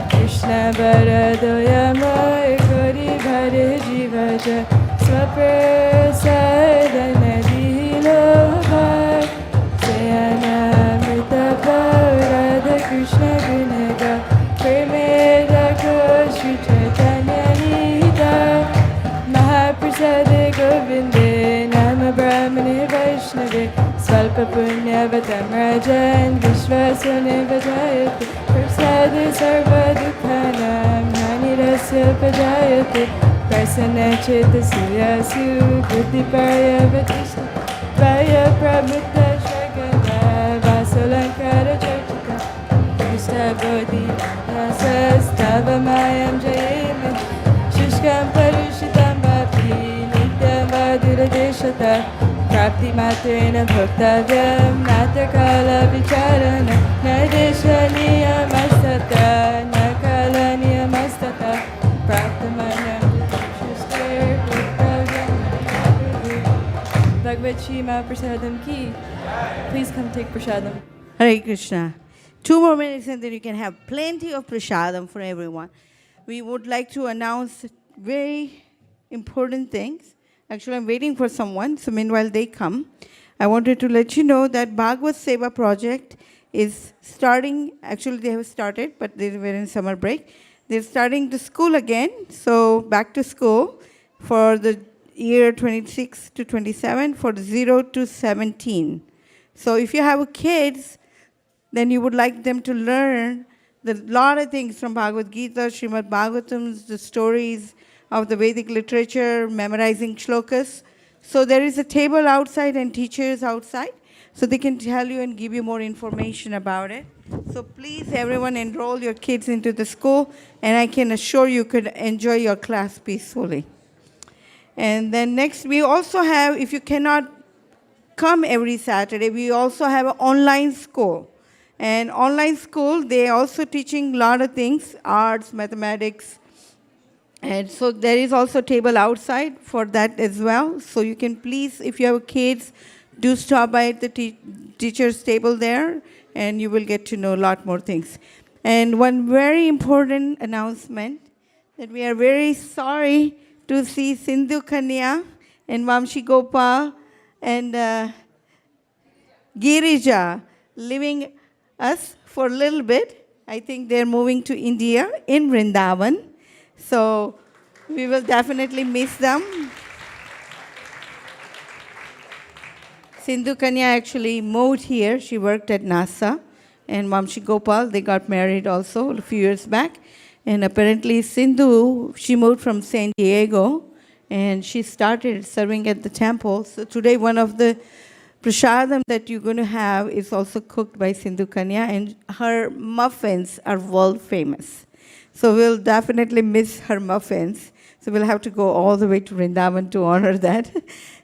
Krishna Baradoyamay Kori Bhare Jivaja Swaprasadana Dilobhar Sayanamrita Radha Krishna Gunaga Premeda Koshri Chaitanya Nida Mahaprasade Govinde Nama Brahmane Vaishnave Svalpa Punyavatam Rajan Vishwasane Vajayate Prasade Sarva Dukhanam Nanirasya Pajayate Prasana Cheta Suryasu Buddhi Parya Vatisha Vaya Prabhuta Shagana Vasalankara Charchika Krishna Bodhi Nasa Stava Mayam Jayame Shishkam Parushitam Bhapi Nityam Vadura Deshata Prapti Matrena Bhaktavyam Natakala Vicharana Nadesha Niyamastata Nakala Niyamastata Praptamanam Shuster Bhaktavyam Bhagavad Shima Prasadam Ki. Please come take Prasadam. Hare Krishna. 2 more minutes and then you can have plenty of prasadam for everyone. We would like to announce very important things. Actually, I'm waiting for someone, so meanwhile they come. I wanted to let you know that Bhagavad Seva project is starting. Actually, they have started, but they were in summer break. They're starting the school again, so back to school for the year 26 to 27 for 0 to 17. So if you have kids, then you would like them to learn a lot of things from Bhagavad Gita, Srimad Bhagavatams, the stories of the Vedic literature, memorizing shlokas. So there is a table outside and teachers outside, so they can tell you and give you more information about it. So please, everyone, enroll your kids into the school, and I can assure you could enjoy your class peacefully. And then next, we also have, if you cannot come every Saturday, we also have an online school. And online school, they also teaching a lot of things, arts, mathematics. And so there is also a table outside for that as well. So you can please, if you have kids, do stop by at the teacher's table there, and you will get to know a lot more things. And one very important announcement, that we are very sorry to see Sindhu Kanya and Vamshi Gopal and Girija leaving us for a little bit. I think they're moving to India in Vrindavan. So we will definitely miss them. Sindhu Kanya actually moved here. She worked at NASA. And Vamshi Gopal, they got married also a few years back. And apparently Sindhu, she moved from San Diego. And she started serving at the temple. So today one of the prasadam that you're going to have is also cooked by Sindhu Kanya. And her muffins are world famous. So we'll definitely miss her muffins. So we'll have to go all the way to Vrindavan to honor that.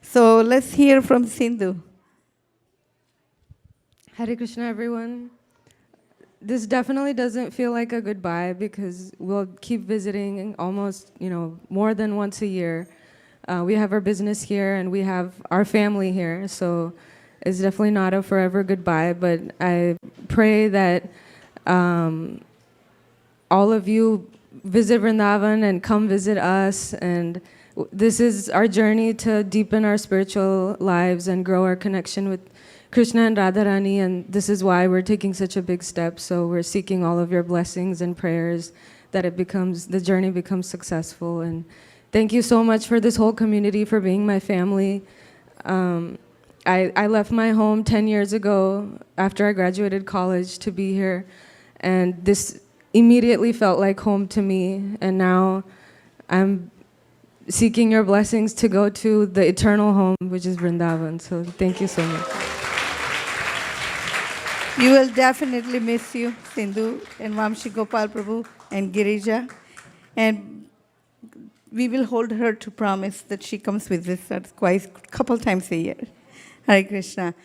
So let's hear from Sindhu. Hare Krishna, everyone. This definitely doesn't feel like a goodbye because we'll keep visiting almost, more than once a year. We have our business here and we have our family here. So it's definitely not a forever goodbye, but I pray that all of you visit Vrindavan and come visit us. And this is our journey to deepen our spiritual lives and grow our connection with Krishna and Radharani. And this is why we're taking such a big step. So we're seeking all of your blessings and prayers that the journey becomes successful. And thank you so much for this whole community, for being my family. I left my home 10 years ago after I graduated college to be here. And this immediately felt like home to me. And now I'm seeking your blessings to go to the eternal home, which is Vrindavan. So thank you so much. You will definitely miss you, Sindhu and Vamshi Gopal Prabhu and Girija. And we will hold her to promise that she comes with us quite a couple times a year. Hare Krishna.